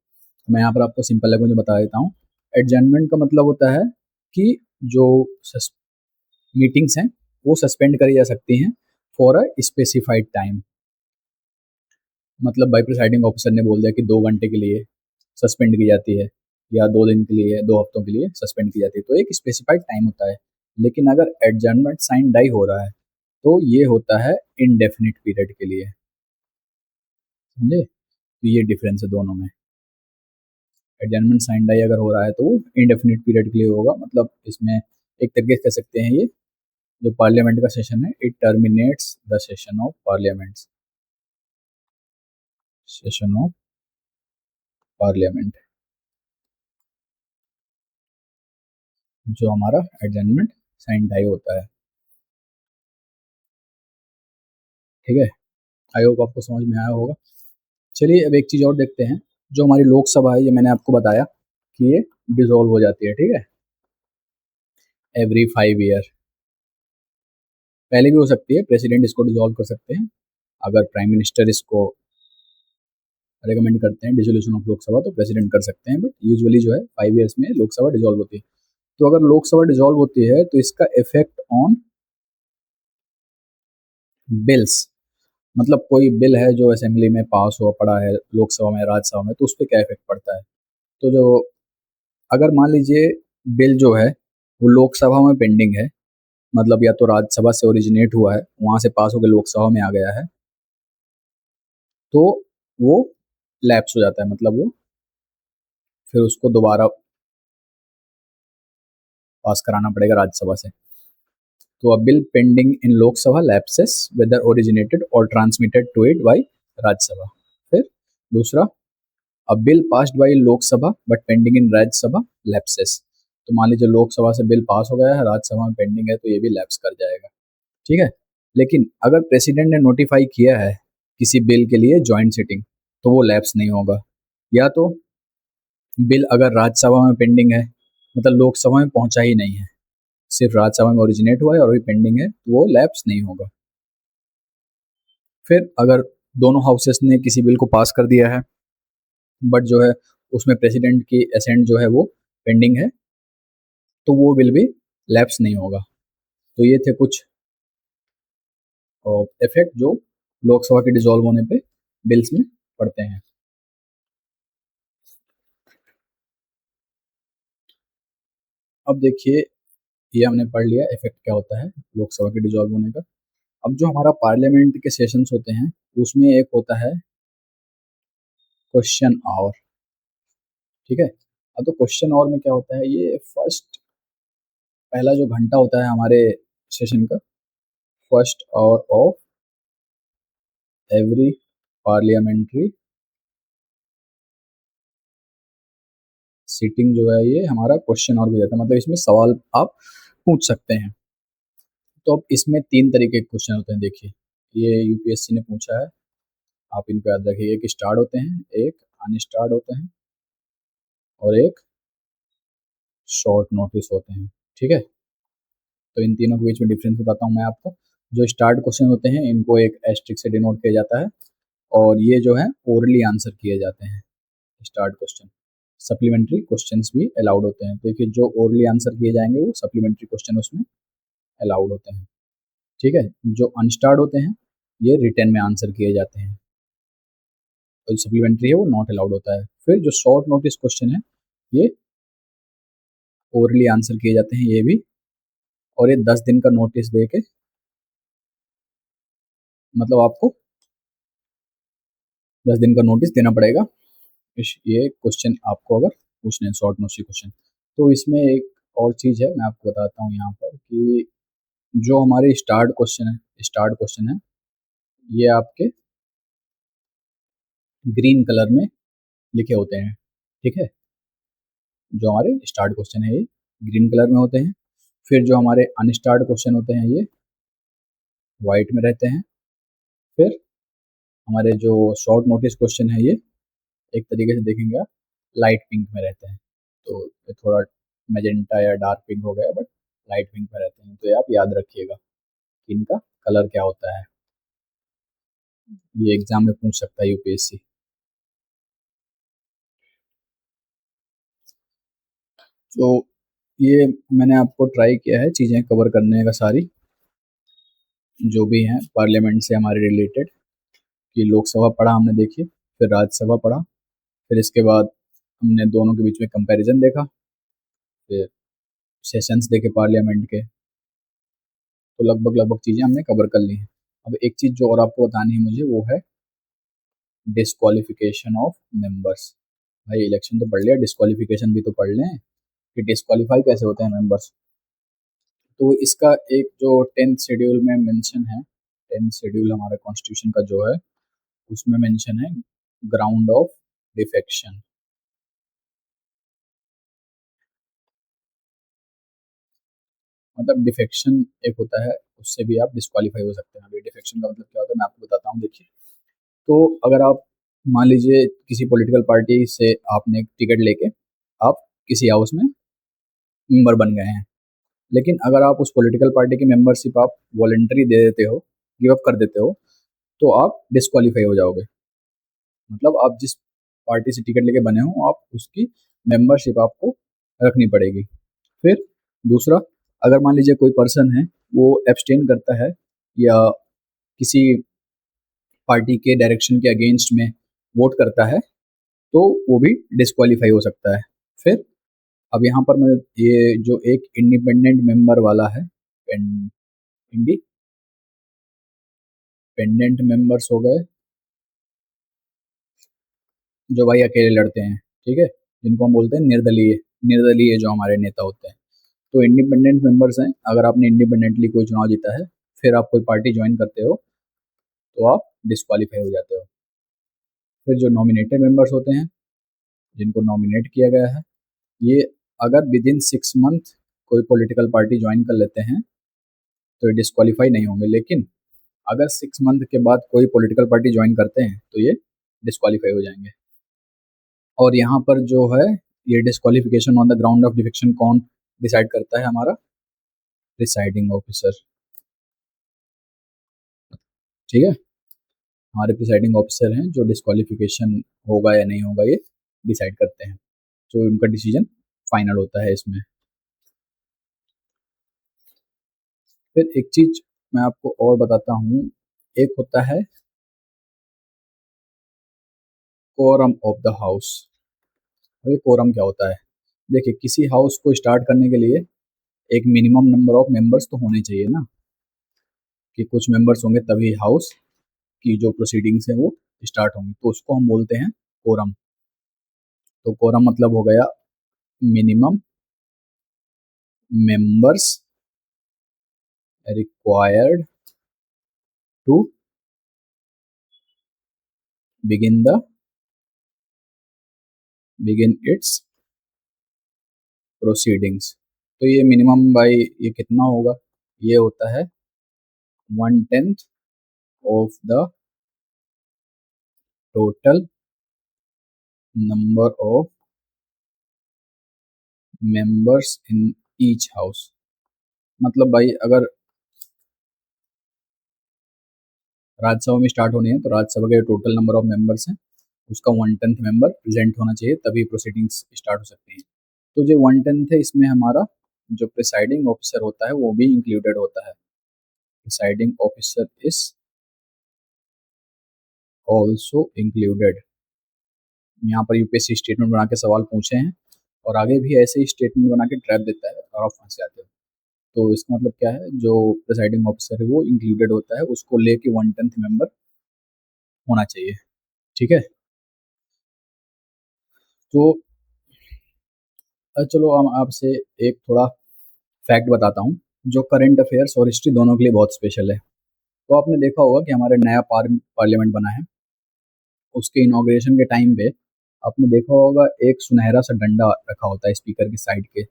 मैं यहाँ पर आपको सिंपल लैंग्वेज में बता देता हूँ। एडजर्नमेंट का मतलब होता है कि जो मीटिंग्स हैं वो सस्पेंड करी जा सकती हैं फॉर अ स्पेसिफाइड टाइम, मतलब भाई प्रिसाइडिंग ऑफिसर ने बोल दिया कि 2 घंटे के लिए सस्पेंड की जाती है या 2 दिन के लिए 2 हफ्तों के लिए सस्पेंड की जाती है, तो एक स्पेसिफाइड टाइम होता है। लेकिन अगर एडजर्नमेंट साइन डाई हो रहा है तो ये होता है इनडेफिनिट पीरियड के लिए, समझे? तो ये डिफरेंस है दोनों में। एडजर्नमेंट साइन डाई अगर हो रहा है तो वो इनडेफिनिट पीरियड के लिए होगा, मतलब इसमें एक तरीके से कह सकते हैं ये जो पार्लियामेंट का सेशन है, it terminates the session of parliament, session of parliament, जो हमारा एडजर्नमेंट साइन डाई होता है। ठीक है, आई होप आपको समझ में आया होगा। चलिए अब एक चीज़ और देखते हैं, जो हमारी लोकसभा है, ये मैंने आपको बताया कि ये डिसॉल्व हो जाती है, ठीक है, एवरी 5 ईयर। पहले भी हो सकती है, प्रेसिडेंट इसको डिसॉल्व कर सकते हैं, अगर प्राइम मिनिस्टर इसको रेकमेंड करते हैं डिसोल्यूशन ऑफ लोकसभा तो प्रेसिडेंट कर सकते हैं, बट यूजुअली जो है 5 ईयर्स में लोकसभा डिसॉल्व होती है। तो अगर लोकसभा डिसॉल्व होती है तो इसका इफेक्ट ऑन बिल्स, मतलब कोई बिल है जो असेंबली में पास हुआ पड़ा है, लोकसभा में राज्यसभा में, तो उस पर क्या इफेक्ट पड़ता है। तो जो अगर मान लीजिए बिल जो है वो लोकसभा में पेंडिंग है, मतलब या तो राज्यसभा से ओरिजिनेट हुआ है, वहां से पास होकर लोकसभा में आ गया है, तो वो लैप्स हो जाता है, मतलब वो फिर उसको दोबारा पास कराना पड़ेगा राज्यसभा से। तो a bill pending in Lok Sabha lapses whether originated और transmitted to it by Rajya Sabha. फिर दूसरा, a bill passed by Lok Sabha but pending in Rajya Sabha lapses, तो मान लीजिए लोकसभा से बिल पास हो गया है, राज्यसभा में पेंडिंग है, तो ये भी लैप्स कर जाएगा, ठीक है। लेकिन अगर प्रेसिडेंट ने नोटिफाई किया है किसी बिल के लिए जॉइंट सिटिंग, तो वो लैप्स नहीं होगा। या तो बिल अगर राज्यसभा में पेंडिंग है, मतलब लोकसभा में पहुंचा ही नहीं है, सिर्फ राज्यसभा में ओरिजिनेट हुआ है और अभी पेंडिंग है, तो वो लैप्स नहीं होगा। फिर अगर दोनों हाउसेस ने किसी बिल को पास कर दिया है, बट जो है उसमें प्रेसिडेंट की असेंट जो है वो पेंडिंग है, तो वो बिल भी लैप्स नहीं होगा। तो ये थे कुछ इफेक्ट जो लोकसभा के डिसॉल्व होने पे बिल्स में पड़ते हैं। अब देखिए, ये हमने पढ़ लिया इफेक्ट क्या होता है लोकसभा के डिसॉल्व होने का। अब जो हमारा पार्लियामेंट के सेशंस होते हैं उसमें एक होता है क्वेश्चन आवर, ठीक है। अब तो क्वेश्चन आवर में क्या होता है, ये फर्स्ट पहला जो घंटा होता है हमारे सेशन का, first hour of every parliamentary sitting जो है ये हमारा क्वेश्चन आवर भी रहता है, मतलब इसमें सवाल आप पूछ सकते हैं। तो अब इसमें 3 तरीके के क्वेश्चन होते हैं, देखिए ये यूपीएससी ने पूछा है, आप इनको याद रखिए, एक स्टार्ट होते हैं, एक अनस्टार्ट होते हैं और एक शॉर्ट नोटिस होते हैं, ठीक है। तो इन तीनों के बीच में डिफरेंस बताता हूँ मैं आपको। जो स्टार्ट क्वेश्चन होते हैं इनको एक एस्ट्रिक से डिनोट किया जाता है, और ये जो है ओरली आंसर किए जाते हैं स्टार्ट क्वेश्चन। सप्लीमेंट्री क्वेश्चंस भी अलाउड होते हैं, देखिए जो ओरली आंसर किए जाएंगे वो सप्लीमेंट्री क्वेश्चन उसमें अलाउड होते हैं, ठीक है। जो अनस्टार्ड होते हैं ये रिटर्न में आंसर किए जाते हैं, और जो सप्लीमेंट्री है वो नॉट अलाउड होता है। फिर जो शॉर्ट नोटिस क्वेश्चन है ये ओरली आंसर किए जाते हैं ये भी, और ये 10 दिन का नोटिस दे के, मतलब आपको 10 दिन का नोटिस देना पड़ेगा ये क्वेश्चन आपको अगर पूछने हैं शॉर्ट नोटिस क्वेश्चन। तो इसमें एक और चीज़ है मैं आपको बताता हूँ यहाँ पर कि जो हमारे स्टार्ट क्वेश्चन है ये आपके ग्रीन कलर में लिखे होते हैं, ठीक है। जो हमारे स्टार्ट क्वेश्चन है ये ग्रीन कलर में होते हैं। फिर जो हमारे अनस्टार्ट क्वेश्चन होते हैं ये वाइट में रहते हैं। फिर हमारे जो शॉर्ट नोटिस क्वेश्चन है ये एक तरीके से देखेंगे आप लाइट पिंक में रहते हैं, तो ये थोड़ा मैजेंटा या डार्क पिंक हो गया, बट लाइट पिंक में रहते हैं, तो ये आप याद रखिएगा कि इनका कलर क्या होता है, ये एग्जाम में पूछ सकता है यूपीएससी। तो ये मैंने आपको ट्राई किया है चीज़ें कवर करने का सारी, जो भी हैं पार्लियामेंट से हमारे रिलेटेड, कि लोकसभा पढ़ा हमने देखी, फिर राज्यसभा पढ़ा, फिर इसके बाद हमने दोनों के बीच में कंपैरिजन देखा, फिर सेशंस देखे पार्लियामेंट के। तो लगभग लगभग चीज़ें हमने कवर कर ली हैं। अब एक चीज़ जो और आपको बतानी है मुझे, वो है डिस्क्वालिफिकेशन ऑफ मेंबर्स। भाई इलेक्शन तो पढ़ लिया, डिस्क्वालिफिकेशन भी तो पढ़ लें कि डिस्क्वालीफाई कैसे होते हैं मेंबर्स। तो इसका एक जो 10th शेड्यूल में मेंशन है, 10th शेड्यूल हमारे कॉन्स्टिट्यूशन का जो है, उसमें मेंशन है ग्राउंड ऑफ डिफेक्शन। मतलब डिफेक्शन एक होता है, उससे भी आप डिस्क्वालीफाई हो सकते हैं। अभी डिफेक्शन का मतलब क्या होता है मैं आपको बताता हूँ। देखिए, तो अगर आप मान लीजिए किसी पॉलिटिकल पार्टी से आपने टिकट लेके आप किसी हाउस में मेंबर बन गए हैं, लेकिन अगर आप उस पॉलिटिकल पार्टी की मेंबरशिप आप वॉलेंटरी दे देते हो, गिव अप कर देते हो, तो आप डिस्क्वालीफाई हो जाओगे। मतलब आप जिस पार्टी से टिकट लेके बने हो, आप उसकी मेंबरशिप आपको रखनी पड़ेगी। फिर दूसरा, अगर मान लीजिए कोई पर्सन है वो एब्सटेन करता है या किसी पार्टी के डायरेक्शन के अगेंस्ट में वोट करता है, तो वो भी डिस्क्वालीफाई हो सकता है। फिर अब यहाँ पर मैं ये जो एक इंडिपेंडेंट मेंबर वाला है, इंडिपेंडेंट मेंबर्स हो गए जो भाई अकेले लड़ते हैं, ठीक है, जिनको हम बोलते हैं निर्दलीय, निर्दलीय जो हमारे नेता होते हैं। तो इंडिपेंडेंट मेंबर्स हैं, अगर आपने इंडिपेंडेंटली कोई चुनाव जीता है, फिर आप कोई पार्टी ज्वाइन करते हो, तो आप डिस्क्वालीफाई हो जाते हो। फिर जो नॉमिनेटेड मेंबर्स होते हैं, जिनको नॉमिनेट किया गया है, ये अगर विद इन 6 मंथ कोई पॉलिटिकल पार्टी ज्वाइन कर लेते हैं तो ये डिस्क्वालीफाई नहीं होंगे। लेकिन अगर 6 मंथ के बाद कोई पॉलिटिकल पार्टी ज्वाइन करते हैं तो ये डिस्क्वालीफाई हो जाएंगे। और यहाँ पर जो है, ये disqualification on the ground of defection कौन डिसाइड करता है? हमारा प्रिसाइडिंग ऑफिसर, ठीक है। हमारे प्रिसाइडिंग ऑफिसर हैं जो डिस्क्वालिफिकेशन होगा या नहीं होगा ये डिसाइड करते हैं, तो उनका डिसीजन फाइनल होता है इसमें। फिर एक चीज मैं आपको और बताता हूँ, एक होता है कोरम ऑफ द हाउस। ये कोरम क्या होता है? देखिए, किसी हाउस को स्टार्ट करने के लिए एक मिनिमम नंबर ऑफ मेंबर्स तो होने चाहिए ना, कि कुछ मेंबर्स होंगे तभी हाउस की जो प्रोसीडिंग्स हैं वो स्टार्ट होंगी, तो उसको हम बोलते हैं कोरम। तो कोरम मतलब हो गया minimum members required to begin its proceedings. तो ये मिनिमम भाई ये कितना होगा? ये होता है 1/10 of the total number of members in each house. मतलब भाई अगर राज्यसभा में स्टार्ट होनी है तो राज्यसभा के टोटल नंबर ऑफ मेंबर्स हैं, उसका 1/10 मेंबर प्रेजेंट होना चाहिए, तभी प्रोसीडिंग्स स्टार्ट हो सकती हैं। तो जो 1/10 है, इसमें हमारा जो प्रिसाइडिंग ऑफिसर होता है वो भी इंक्लूडेड होता है। Presiding officer is also included. यहाँ पर यूपीएससी स्टेटमेंट बना के सवाल पूछे हैं, और आगे भी ऐसे ही स्टेटमेंट बना के ट्रैप देता है और आप फंस जाते हो। तो इसका मतलब क्या है, जो प्रिसाइडिंग ऑफिसर है वो इंक्लूडेड होता है, उसको लेके 1/10 मेंबर होना चाहिए, ठीक है। तो चलो हम आपसे एक थोड़ा फैक्ट बताता हूँ, जो करंट अफेयर्स और हिस्ट्री दोनों के लिए बहुत स्पेशल है। तो आपने देखा होगा कि हमारे नया पार्लियामेंट बना है, उसके इनॉग्रेशन के टाइम पे आपने देखा होगा एक सुनहरा सा डंडा रखा होता है स्पीकर की साइड के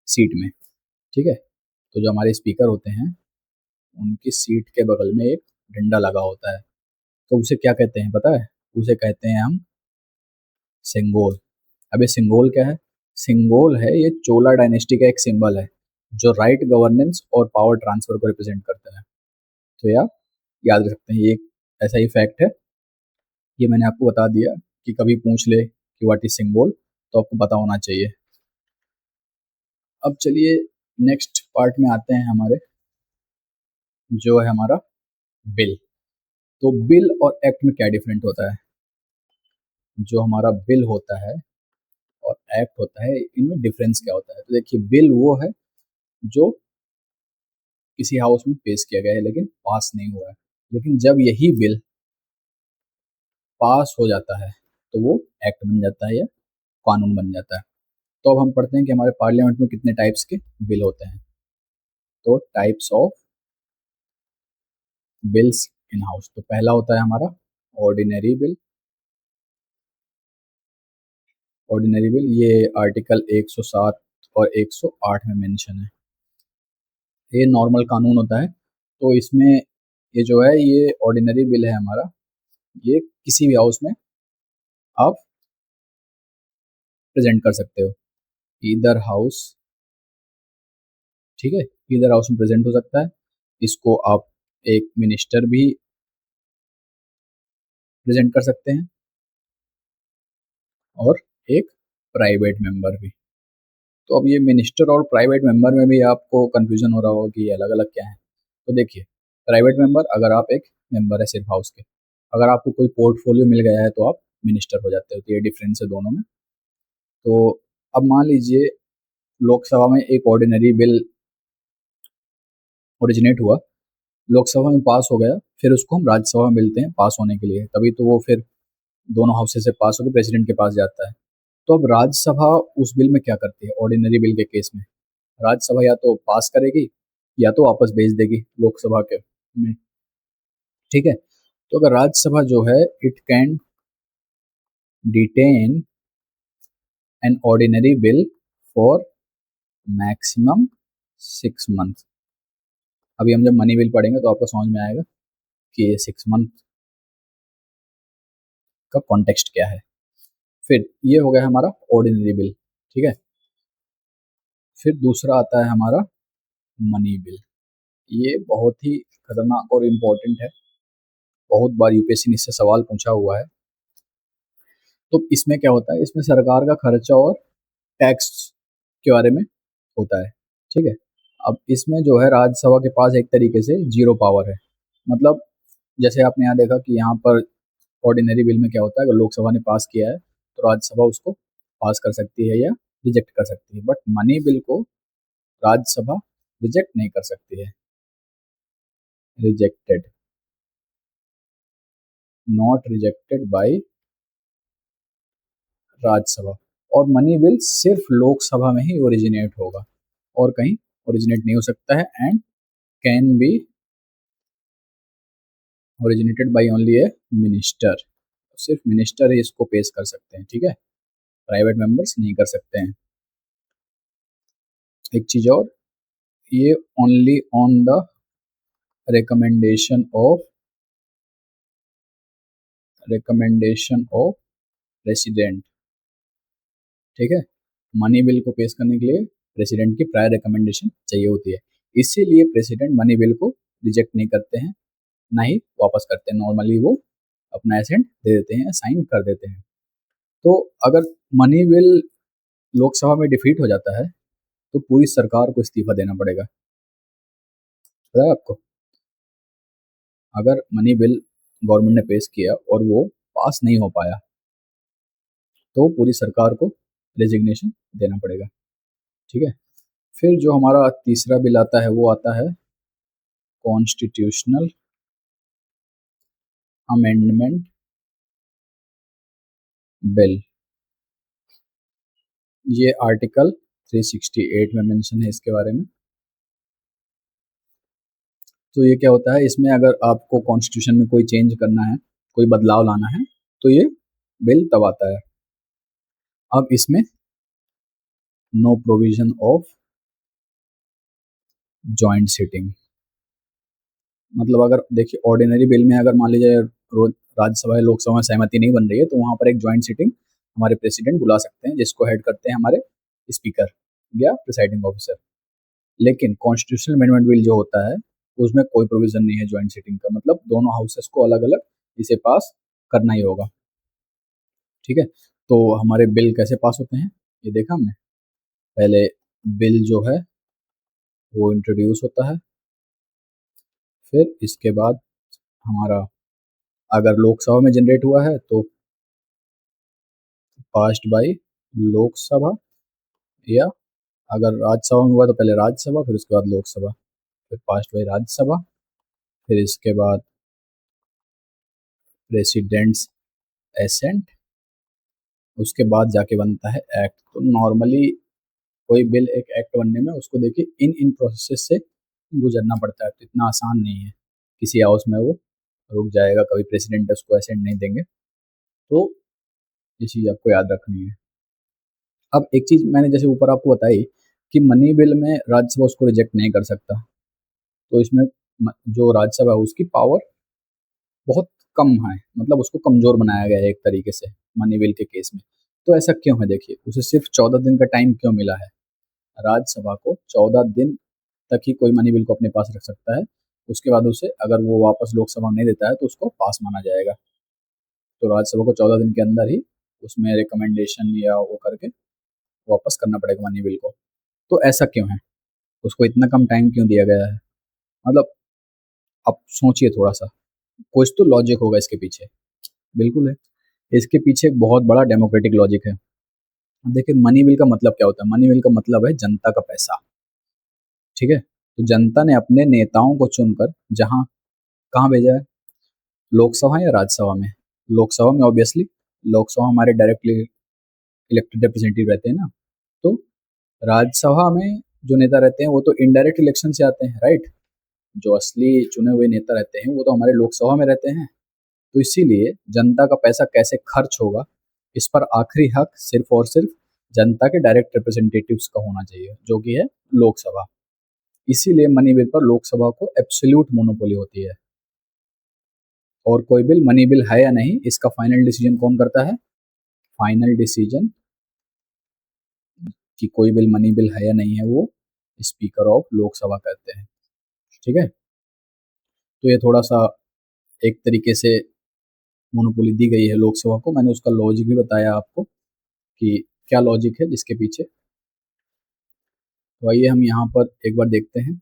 सीट में, ठीक है। तो जो हमारे स्पीकर होते हैं उनकी सीट के बगल में एक डंडा लगा होता है, तो उसे क्या कहते हैं पता है? उसे कहते हैं हम सिंगोल। अब ये सिंगोल क्या है? सिंगोल है, ये चोला डायनेस्टी का एक सिंबल है जो राइट गवर्नेंस और पावर ट्रांसफर को रिप्रेजेंट करता है। तो यार याद रख सकते हैं, ये एक ऐसा ही फैक्ट है, ये मैंने आपको बता दिया कि कभी पूछ ले कि व्हाट इज सिंबल, तो आपको पता होना चाहिए। अब चलिए नेक्स्ट पार्ट में आते हैं हमारे, जो है हमारा बिल। तो बिल और एक्ट में क्या डिफरेंट होता है? जो हमारा बिल होता है और एक्ट होता है, इनमें डिफरेंस क्या होता है? तो देखिए, बिल वो है जो किसी हाउस में पेश किया गया है लेकिन पास नहीं हुआ है। लेकिन जब यही बिल पास हो जाता है तो वो एक्ट बन जाता है या कानून बन जाता है। तो अब हम पढ़ते हैं कि हमारे पार्लियामेंट में कितने टाइप्स के बिल होते हैं। तो types of bills in house, तो पहला होता है हमारा ऑर्डिनरी बिल। ऑर्डिनरी बिल ये आर्टिकल 107 और 108 में मेंशन है। ये नॉर्मल कानून होता है। तो इसमें ये जो है, ये ऑर्डिनरी बिल है हमारा, ये किसी भी हाउस में आप प्रेजेंट कर सकते हो। ईदर हाउस, ठीक है, ईदर हाउस में प्रेजेंट हो सकता है। इसको आप एक मिनिस्टर भी प्रेजेंट कर सकते हैं और एक प्राइवेट मेंबर भी। तो अब ये मिनिस्टर और प्राइवेट मेंबर में भी आपको कंफ्यूजन हो रहा होगा कि ये अलग अलग क्या है। तो देखिए, प्राइवेट मेंबर, अगर आप एक मेंबर है सिर्फ हाउस के, अगर आपको कोई पोर्टफोलियो मिल गया है तो आप मिनिस्टर हो जाते हो। तो ये डिफरेंस है दोनों में। तो अब मान लीजिए लोकसभा में एक ऑर्डिनरी बिल ओरिजिनेट हुआ, लोकसभा में पास हो गया, फिर उसको हम राज्यसभा में मिलते हैं पास होने के लिए, तभी तो वो फिर दोनों हाउसेज से पास होकर प्रेसिडेंट के पास जाता है। तो अब राज्यसभा उस बिल में क्या करती है? ऑर्डिनरी बिल के केस में राज्यसभा या तो पास करेगी या तो वापस भेज देगी लोकसभा के में। ठीक है। तो अगर राज्यसभा जो है, it can detain an ordinary bill for maximum 6 month. अभी हम जब मनी बिल पढ़ेंगे तो आपको समझ में आएगा कि ये 6 मंथ का कॉन्टेक्स्ट क्या है। फिर ये हो गया हमारा ऑर्डिनरी बिल, ठीक है। फिर दूसरा आता है हमारा मनी बिल। ये बहुत ही खतरनाक और इम्पोर्टेंट है, बहुत बार यूपीएससी ने इससे सवाल पूछा हुआ है। तो इसमें क्या होता है? इसमें सरकार का खर्चा और टैक्स के बारे में होता है, ठीक है। अब इसमें जो है राज्यसभा के पास एक तरीके से जीरो पावर है। मतलब जैसे आपने यहाँ देखा कि यहाँ पर ऑर्डिनरी बिल में क्या होता है, अगर लोकसभा ने पास किया है तो राज्यसभा उसको पास कर सकती है या रिजेक्ट कर सकती है, बट मनी बिल को राज्यसभा रिजेक्ट नहीं कर सकती है। Rejected, not rejected by Rajya Sabha. और मनी बिल सिर्फ लोकसभा में ही ओरिजिनेट होगा और कहीं ओरिजिनेट नहीं हो सकता है, and can be originated by only a minister. सिर्फ मिनिस्टर ही इसको पेश कर सकते हैं, ठीक है, प्राइवेट मेंबर्स नहीं कर सकते हैं। एक चीज और, ये only on the recommendation of president, ठीक है। मनी बिल को पेश करने के लिए प्रेसिडेंट की प्रायर रिकमेंडेशन चाहिए होती है, इसीलिए प्रेसिडेंट मनी बिल को रिजेक्ट नहीं करते हैं, ना ही वापस करते हैं। नॉर्मली वो अपना एसेंट दे देते हैं, साइन कर देते हैं। तो अगर मनी बिल लोकसभा में डिफीट हो जाता है तो पूरी सरकार को इस्तीफा देना पड़ेगा। पता है आपको? अगर मनी बिल गवर्नमेंट ने पेश किया और वो पास नहीं हो पाया तो पूरी सरकार को रेजिग्नेशन देना पड़ेगा, ठीक है। फिर जो हमारा तीसरा बिल आता है वो आता है कॉन्स्टिट्यूशनल अमेंडमेंट बिल। ये आर्टिकल 368 में मेंशन है इसके बारे में। तो ये क्या होता है? इसमें अगर आपको कॉन्स्टिट्यूशन में कोई चेंज करना है, कोई बदलाव लाना है, तो ये बिल तब आता है। अब इसमें no provision of joint sitting. मतलब अगर देखिए, ऑर्डिनरी बिल में अगर मान लीजिए राज्यसभा या लोकसभा में सहमति नहीं बन रही है तो वहां पर एक जॉइंट सिटिंग हमारे प्रेसिडेंट बुला सकते हैं, जिसको हेड करते हैं हमारे स्पीकर या प्रिसाइडिंग ऑफिसर। लेकिन कॉन्स्टिट्यूशनल अमेंडमेंट बिल जो होता है उसमें कोई प्रोविजन नहीं है ज्वाइंट सिटिंग का, मतलब दोनों हाउसेस को अलग अलग इसे पास करना ही होगा, ठीक है। तो हमारे बिल कैसे पास होते हैं ये देखा हमने। पहले बिल जो है वो इंट्रोड्यूस होता है, फिर इसके बाद हमारा अगर लोकसभा में जनरेट हुआ है तो पास्ड बाय लोकसभा, या अगर राज्यसभा में हुआ तो पहले राज्यसभा फिर उसके बाद लोकसभा, फिर पास्ड बाय राज्यसभा, फिर इसके बाद प्रेसिडेंट्स एसेंट, उसके बाद जाके बनता है एक्ट। तो नॉर्मली कोई बिल एक एक्ट बनने में उसको देखिए इन इन प्रोसेस से गुजरना पड़ता है, तो इतना आसान नहीं है किसी हाउस में वो रुक जाएगा, कभी प्रेसिडेंट उसको एसेंट नहीं देंगे। तो ये चीज़ आपको याद रखनी है। अब एक चीज़ मैंने जैसे ऊपर आपको बताई कि मनी बिल में राज्यसभा उसको रिजेक्ट नहीं कर सकता, तो इसमें जो राज्यसभा है उसकी पावर बहुत कम है, मतलब उसको कमज़ोर बनाया गया है एक तरीके से मनी बिल के केस में। तो ऐसा क्यों है देखिए, उसे सिर्फ 14 दिन का टाइम क्यों मिला है? राज्यसभा को 14 दिन तक ही कोई मनी बिल को अपने पास रख सकता है, उसके बाद उसे अगर वो वापस लोकसभा में नहीं देता है तो उसको पास माना जाएगा। तो राज्यसभा को 14 दिन के अंदर ही उसमें रिकमेंडेशन या वो करके वापस करना पड़ेगा मनी बिल को। तो ऐसा क्यों है, उसको इतना कम टाइम क्यों दिया गया है? मतलब आप सोचिए थोड़ा सा, कुछ तो लॉजिक होगा इसके पीछे। बिल्कुल है, इसके पीछे एक बहुत बड़ा डेमोक्रेटिक लॉजिक है। अब देखिए मनी बिल का मतलब क्या होता है? मनी बिल का मतलब है जनता का पैसा, ठीक है? तो जनता ने अपने नेताओं को चुनकर जहाँ कहाँ भेजा है, लोकसभा या राज्यसभा में? लोकसभा में ऑब्वियसली, लोकसभा हमारे डायरेक्टली इलेक्टेड रिप्रेजेंटेटिव रहते हैं ना। तो राज्यसभा में जो नेता रहते हैं वो तो इनडायरेक्ट इलेक्शन से आते हैं, राइट? जो असली चुने हुए नेता रहते हैं वो तो हमारे लोकसभा में रहते हैं। तो इसीलिए जनता का पैसा कैसे खर्च होगा, इस पर आखिरी हक सिर्फ और सिर्फ जनता के डायरेक्ट रिप्रेजेंटेटिव्स का होना चाहिए, जो कि है लोकसभा। इसीलिए मनी बिल पर लोकसभा को एब्सोल्यूट मोनोपोली होती है, और कोई बिल मनी बिल है या नहीं इसका फाइनल डिसीजन कौन करता है? फाइनल डिसीजन कि कोई बिल मनी बिल है या नहीं है वो स्पीकर ऑफ लोकसभा करते हैं, ठीक है? तो ये थोड़ा सा एक तरीके से मोनोपोली दी गई है लोकसभा को। मैंने उसका लॉजिक भी बताया आपको कि क्या लॉजिक है जिसके पीछे। तो आइए हम यहाँ पर एक बार देखते हैं।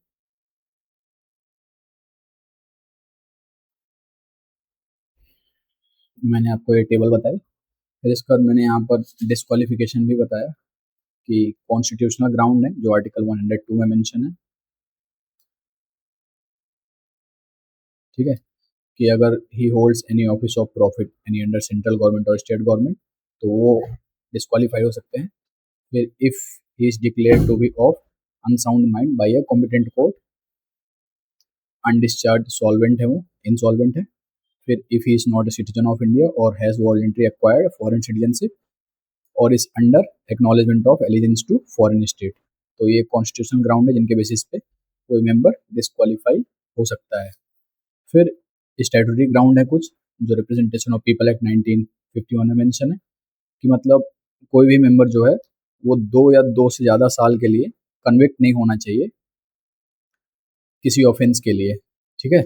मैंने आपको ये टेबल बताई, फिर इसके बाद मैंने यहाँ पर डिस्क्वालिफिकेशन भी बताया कि कॉन्स्टिट्यूशनल ग्राउंड है जो आर्टिकल 102 में मेंशन है, ठीक है? कि अगर he holds any office of profit any under central government और स्टेट गवर्नमेंट तो वो डिस्क्वालीफाई हो सकते हैं। फिर if he is declared to be of unsound mind by a competent court, undischarged solvent है, वो इनसॉल्वेंट है। फिर if he is not a citizen of India और has voluntary acquired foreign citizenship और is under acknowledgement of allegiance to foreign state. तो ये कॉन्स्टिट्यूशनल ग्राउंड है जिनके बेसिस पे कोई मेंबर डिस्क्वालीफाई हो सकता है। फिर स्टैट्यूटरी ग्राउंड है कुछ, जो रिप्रेजेंटेशन ऑफ पीपल एक्ट 1951 में मेंशन है कि मतलब कोई भी मेंबर जो है वो 2 या 2 से ज़्यादा साल के लिए कन्विक्ट नहीं होना चाहिए किसी ऑफेंस के लिए, ठीक है?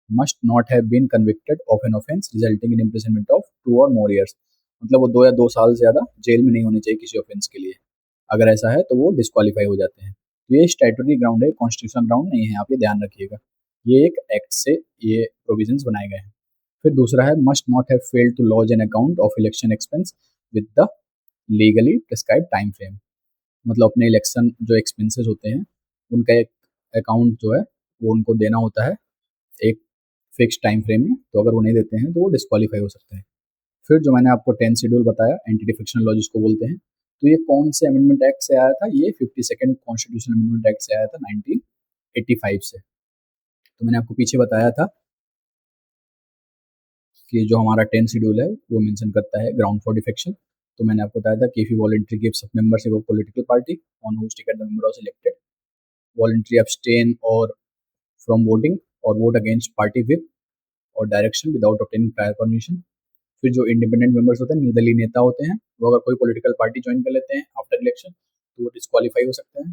Must not have been convicted of an offence resulting in imprisonment of 2 और मोर ईयर्स। मतलब वो 2 या 2 साल से ज़्यादा जेल में नहीं होने चाहिए किसी ऑफेंस के लिए। अगर ऐसा है तो वो डिस्क्वालीफाई हो जाते हैं। तो ये स्टैट्यूटरी ग्राउंड है, कॉन्स्टिट्यूशनल ग्राउंड नहीं है, आप ये ध्यान रखिएगा। ये एक एक्ट से ये प्रोविजंस बनाए गए हैं। फिर दूसरा है must not have failed to lodge an account of election expense with the legally prescribe time frame. मतलब अपने इलेक्शन जो एक्सपेंसेस होते हैं उनका एक अकाउंट जो है वो उनको देना होता है एक फिक्स टाइम फ्रेम में, तो अगर वो नहीं देते हैं तो वो डिस्क्वालीफाई हो सकते हैं। फिर जो मैंने आपको 10 शेड्यूल बताया, एंटी डिफेक्शन लॉ जिसको बोलते हैं, तो ये कौन से अमेंडमेंट एक्ट से आया था? ये 52nd कॉन्स्टिट्यूशन अमेंडमेंट एक्ट से आया था 1985 से। तो मैंने आपको पीछे बताया था कि जो हमारा 10 शेड्यूल है वो मेंशन करता है ग्राउंड फॉर डिफेक्शन। तो मैंने आपको बताया था कि if you voluntary gives up membership of political party on whose ticket the member was elected, voluntary abstain और फ्रॉम वोटिंग और वोट अगेंस्ट पार्टी विप और direction without obtaining prior permission. फिर जो इंडिपेंडेंट मेंबर्स होते हैं, निर्दलीय नेता होते हैं, वो अगर कोई पॉलिटिकल पार्टी ज्वाइन कर लेते हैं आफ्टर इलेक्शन तो वो डिस्क्वालीफाई हो सकते हैं।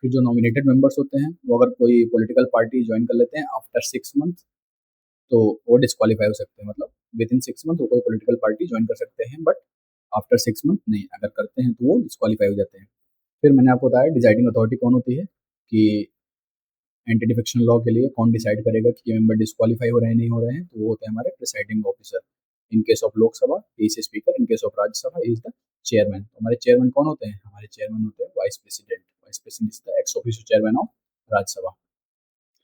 फिर जो नॉमिनेटेड मेंबर्स होते हैं वो अगर कोई पॉलिटिकल पार्टी ज्वाइन कर लेते हैं आफ्टर 6 मंथ तो वो डिस्क्वालीफाई हो सकते हैं। मतलब विद इन 6 मंथ वो कोई पॉलिटिकल पार्टी ज्वाइन कर सकते हैं, बट आफ्टर 6 मंथ नहीं, अगर करते हैं तो वो डिस्क्वालीफाई हो जाते हैं। फिर मैंने आपको बताया डिसाइडिंग अथॉरिटी कौन होती है, कि एंटी डिफेक्शन लॉ के लिए कौन डिसाइड करेगा कि ये मेंबर डिस्क्वालीफाई हो रहे हैं नहीं हो रहे हैं, तो वो होते हैं हमारे presiding officer. In case of Lok Sabha he is speaker, in case of Rajya Sabha he is the chairman. तो हमारे चेयरमैन कौन होते हैं? हमारे चेयरमैन होते हैं vice president. Vice president is the ex officio chairman of Rajya Sabha.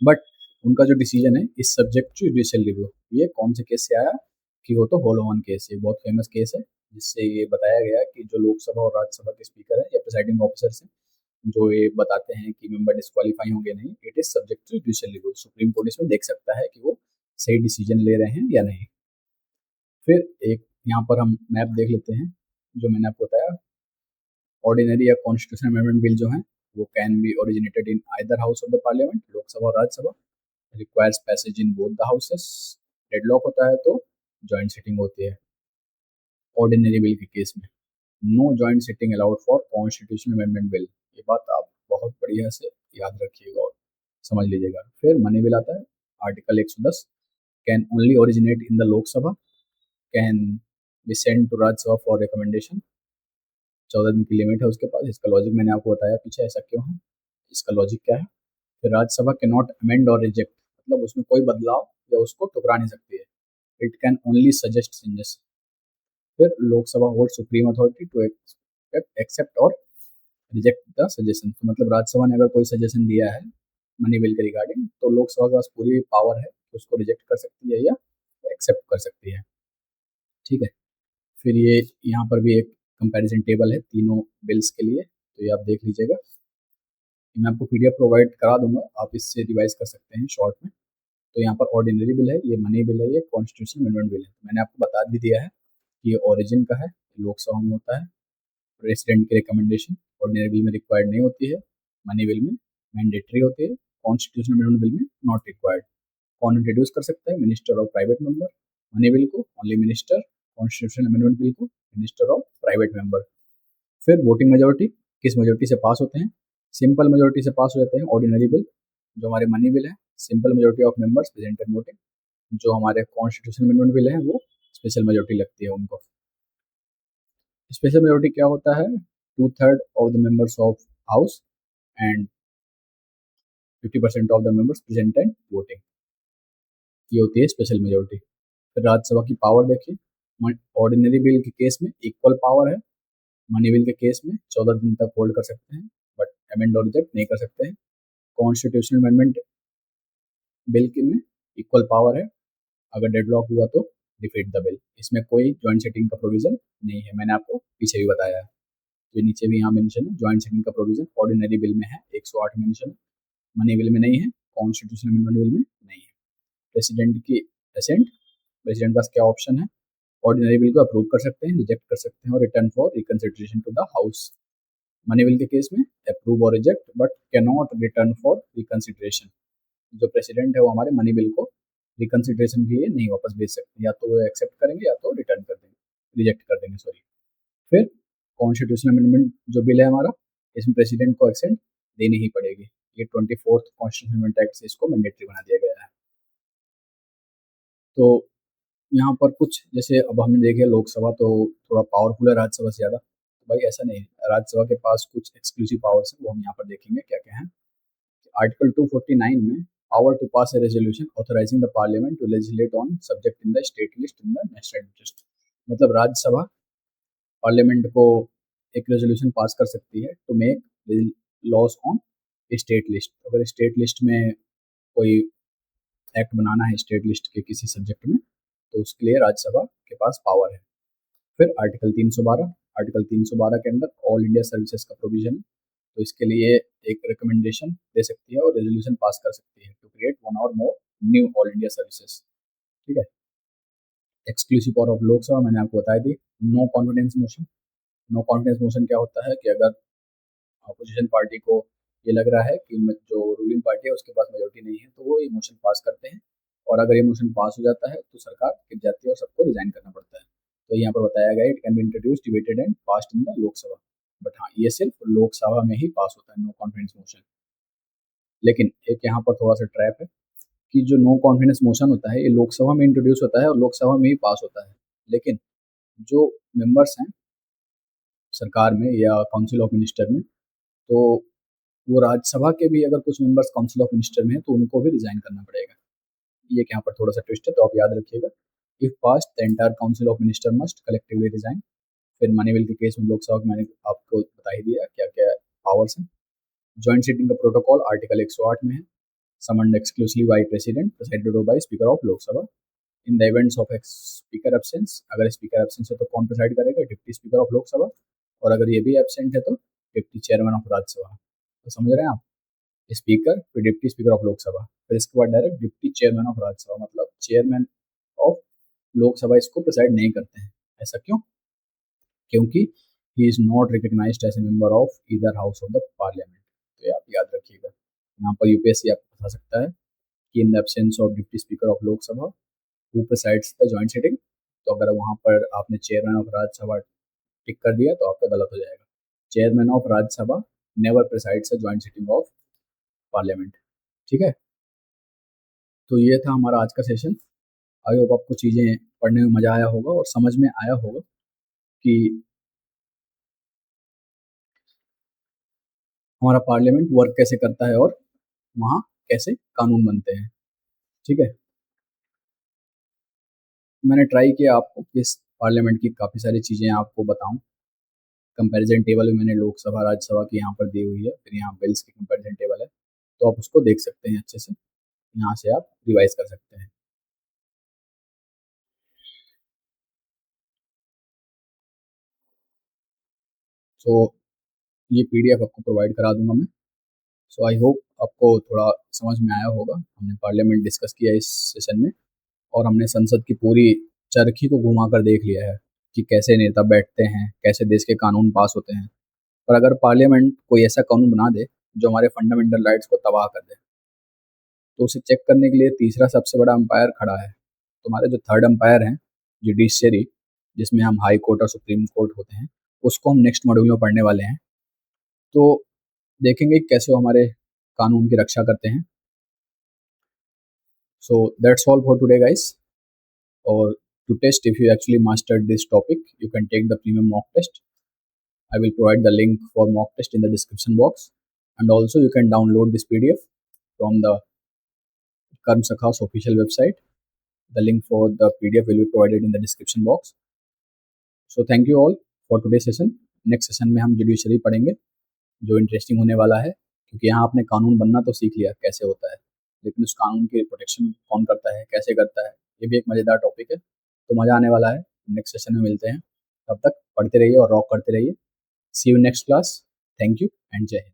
But उनका जो डिसीजन है इस सब्जेक्ट टू जुडिशियल रिव्यू। ये कौन से केस से आया? कि वो तो होलोवन केस है, बहुत फेमस केस है, जिससे ये बताया गया कि जो लोकसभा और राज्यसभा के स्पीकर है या प्रिसाइडिंग ऑफिसर्स हैं, जो ये बताते हैं कि मेंबर डिस्क्वालीफाई होंगे नहीं, it is subject to judicial review. Supreme court इसमें देख सकता है कि वो सही डिसीजन ले रहे हैं या नहीं। फिर एक यहाँ पर हम मैप देख लेते हैं, जो मैंने आपको बताया। ऑर्डिनरी या कॉन्स्टिट्यूशन अमेंडमेंट बिल जो है वो can be originated in either house of the parliament, Lok Sabha और Rajya Sabha. Requires passage in both the houses. Deadlock होता है तो जॉइंट सिटिंग होती है। ऑर्डिनरी बिल के केस में no joint sitting allowed for constitutional amendment bill. ये बात आप बहुत बढ़िया से याद रखिएगा और समझ लीजिएगा। फिर मनी बिल आता है, article 110, can only originate in the Lok Sabha, can be send to Rajya Sabha for recommendation. 14 दिन की लिमिट है उसके पास। इसका लॉजिक मैंने आपको बताया पीछे ऐसा क्यों है, इसका लॉजिक क्या है। फिर राज्यसभा कैन नॉट अमेंड और रिजेक्ट, मतलब उसमें कोई बदलाव या उसको ठुकरा नहीं सकती है। It can only suggest changes. फिर Lok Sabha hold supreme authority to accept और रिजेक्ट द सजेशन। तो मतलब राज्यसभा ने अगर कोई सजेशन दिया है मनी बिल के रिगार्डिंग, तो लोकसभा के पास पूरी पावर है, उसको रिजेक्ट कर सकती है या एक्सेप्ट कर सकती है। ठीक है। फिर ये यहाँ पर भी एक कंपैरिजन टेबल है तीनों बिल्स के लिए, तो ये आप देख लीजिएगा। मैं आपको पीडीएफ प्रोवाइड करा दूंगा, आप इससे रिवाइज कर सकते हैं शॉर्ट में। तो यहाँ पर ऑर्डिनरी बिल है, ये मनी बिल है, ये कॉन्स्टिट्यूशन अमेंडमेंट बिल है। मैंने आपको बता भी दिया है कि ये ओरिजिन का है, लोकसभा में होता है। प्रेसिडेंट की रिकमेंडेशन ऑर्डिनरी बिल में रिक्वायर्ड नहीं होती है, मनी बिल में मैंडेटरी होती है, कॉन्स्टिट्यूशन अमेंडमेंट बिल में नॉट रिक्वायर्ड। कौन इंट्रोड्यूस कर सकता है? Minister of private member. Money bill को only minister, constitution amendment bill को मिनिस्टर ऑफ प्राइवेट मेंबर। फिर वोटिंग मेजोरिटी, किस मेजोरिटी से पास होते हैं? सिंपल मेजोरिटी से पास हो जाते हैं ऑर्डिनरी बिल। जो हमारे मनी बिल है simple majority of members present in voting. जो हमारे कॉन्स्टिट्यूशन अमेंडमेंट बिल है वो स्पेशल मेजोरिटी लगती है उनको। स्पेशल मेजोरिटी क्या होता है? 2/3 of the members of house and 50% of the members present and voting, ये होती है स्पेशल मेजोरिटी। फिर राज्यसभा की पावर देखिए, ऑर्डिनरी बिल के केस में इक्वल पावर है, मनी बिल के केस में 14 दिन तक होल्ड कर सकते हैं, बट अमेंड और रिजेक्ट नहीं कर सकते हैं। कॉन्स्टिट्यूशनल अमेंडमेंट बिल के में इक्वल पावर है, अगर डेडलॉक हुआ तो डिफीट द बिल। इसमें कोई जॉइंट सेटिंग का प्रोविजन नहीं है, मैंने आपको पीछे भी बताया है। तो नीचे भी यहाँ मेंशन है, जॉइंट सेटिंग का प्रोविजन ऑर्डिनरी बिल में है, 108 मेंशन है, मनी बिल में नहीं है, कॉन्स्टिट्यूशनल अमेंडमेंट बिल में नहीं है। प्रेसिडेंट की असेंट, प्रेसिडेंट का क्या ऑप्शन है? ऑर्डिनरी बिल को अप्रूव कर सकते हैं, रिजेक्ट कर सकते हैं और return for reconsideration to the house. Money bill के केस में अप्रूव और reject but can not return for reconsideration. जो प्रेसिडेंट है वो हमारे मनी बिल को रिकंसिडरेशन के लिए नहीं वापस भेज सकते, या तो वो एक्सेप्ट करेंगे या तो रिटर्न कर देंगे, रिजेक्ट कर देंगे सॉरी। फिर कॉन्स्टिट्यूशनल अमेंडमेंट जो बिल है हमारा, इसमें प्रेसिडेंट को एक्सेंट देनी ही पड़ेगी। ये 24th कॉन्स्टिट्यूशन अमेंडमेंट एक्ट से इसको मैंडेटरी बना दिया गया है। तो यहाँ पर कुछ जैसे अब हमने देखे लोकसभा तो थोड़ा पावरफुल है राज्यसभा से ज़्यादा, तो भाई ऐसा नहीं है, राज्यसभा के पास कुछ एक्सक्लूसिव पावर्स हैं, वो हम यहाँ पर देखेंगे क्या क्या है। आर्टिकल 249 में power to pass a resolution authorising the parliament to legislate on subject in the state list in the national interest. मतलब राज्यसभा पार्लियामेंट को एक रेजोल्यूशन पास कर सकती है to make laws on state list. अगर स्टेट लिस्ट में कोई एक्ट बनाना है स्टेट लिस्ट के किसी सब्जेक्ट में, तो उसके लिए राज्यसभा के पास पावर है। फिर आर्टिकल 312, आर्टिकल 312 के अंदर ऑल इंडिया सर्विसेज का प्रोविजन है, तो इसके लिए एक रिकमेंडेशन दे सकती है और रेजोल्यूशन पास कर सकती है टू क्रिएट वन और more knew all India services. ठीक है। एक्सक्लूसिव पावर ऑफ लोकसभा मैंने आपको बताई थी। No confidence motion, no confidence motion क्या होता है कि अगर अपोजिशन पार्टी को ये लग रहा है कि जो रूलिंग पार्टी है उसके पास मेजोरिटी नहीं है, तो वो ये मोशन पास करते हैं, और अगर ये मोशन पास हो जाता है तो सरकार गिर जाती है और सबको रिजाइन करना पड़ता है। तो यहाँ पर बताया गया it can be introduce debated and passed in the Lok Sabha, but हाँ ये सिर्फ लोकसभा में ही पास होता है नो कॉन्फिडेंस मोशन। लेकिन एक यहाँ पर थोड़ा सा ट्रैप है कि जो नो कॉन्फिडेंस मोशन होता है ये लोकसभा में इंट्रोड्यूस होता है और लोकसभा में ही पास होता है, लेकिन जो मेंबर्स हैं सरकार में या काउंसिल ऑफ मिनिस्टर में, तो वो राज्यसभा के भी अगर कुछ मेंबर्स काउंसिल ऑफ मिनिस्टर में हैं तो उनको भी रिजाइन करना पड़ेगा। ये यहाँ पर थोड़ा सा ट्विस्ट है, तो आप याद रखिएगा। If pass the entire council of minister must collectively resign. फिर मनीवेल के केस में लोकसभा में मैंने आपको बता ही दिया क्या क्या पावर्स हैं। जॉइंट सीटिंग का प्रोटोकॉल आर्टिकल 108 में है। Summoned exclusively by president president bye speaker of Lok Sabha. In the events of speaker absence, अगर स्पीकर एब्सेंस है तो कौन प्रिसाइड करेगा? Deputy speaker of Lok Sabha. और अगर ये भी एब्सेंट है तो डिप्टी चेयरमैन ऑफ राज्यसभा। तो समझ रहे हैं आप? स्पीकर, फिर डिप्टी स्पीकर ऑफ लोकसभा, फिर इसके बाद direct deputy chairman of Rajya Sabha, मतलब चेयरमैन ऑफ लोकसभा इसको प्रिसाइड नहीं करते हैं। ऐसा क्यों? क्योंकि he is not recognised as a member of either house of the parliament. तो ये आप याद रखिएगा। यहाँ पर यूपीएससी आपको बता सकता है कि in the absence of deputy speaker of Lok Sabha who presides the joint sitting. तो अगर वहाँ पर आपने चेयरमैन ऑफ राज्यसभा टिक कर दिया तो आपका गलत हो जाएगा। Chairman of Rajya Sabha never presides the joint sitting of parliament. ठीक है, तो ये था हमारा आज का सेशन। आई होप आपको चीज़ें पढ़ने में मज़ा आया होगा और समझ में आया होगा कि हमारा पार्लियामेंट वर्क कैसे करता है और वहाँ कैसे कानून बनते हैं। ठीक है, मैंने ट्राई किया आपको किस पार्लियामेंट की काफ़ी सारी चीज़ें आपको बताऊं। कंपैरिजन टेबल मैंने लोकसभा राज्यसभा की यहाँ पर दी हुई है, फिर यहाँ बिल्स की कंपैरिजन टेबल है, तो आप उसको देख सकते हैं अच्छे से। यहाँ से आप रिवाइज कर सकते हैं। सो ये पीडीएफ आपको प्रोवाइड करा दूंगा मैं। सो आई होप आपको थोड़ा समझ में आया होगा। हमने पार्लियामेंट डिस्कस किया इस सेशन में और हमने संसद की पूरी चरखी को घुमा कर देख लिया है कि कैसे नेता बैठते हैं, कैसे देश के कानून पास होते हैं। पर अगर पार्लियामेंट कोई ऐसा कानून बना दे जो हमारे फंडामेंटल राइट्स को तबाह कर दे, तो उसे चेक करने के लिए तीसरा सबसे बड़ा अंपायर खड़ा है। तुम्हारे जो थर्ड अंपायर हैं, जुडिशियरी, जिसमें हम हाई कोर्ट और सुप्रीम कोर्ट होते हैं, उसको हम नेक्स्ट मॉड्यूल में पढ़ने वाले हैं। तो देखेंगे कैसे वो हमारे कानून की रक्षा करते हैं। So that's all for today guys. और to test if you actually mastered this topic, you can take the premium mock test. I will provide the link for mock test in the description box, and also you can download this PDF from the Karm Sakha's official website. The link for the PDF will be provided in the description box. So thank you all for today's session. Next session में हम जुडिशरी पढ़ेंगे जो इंटरेस्टिंग होने वाला है, क्योंकि यहाँ आपने कानून बनना तो सीख लिया कैसे होता है, लेकिन उस कानून की प्रोटेक्शन कौन करता है, कैसे करता है, ये भी एक मज़ेदार टॉपिक है। तो मज़ा आने वाला है। नेक्स्ट सेशन में मिलते हैं, तब तक पढ़ते रहिए और रॉक करते रहिए। See you next class. Thank you and जय हिंद।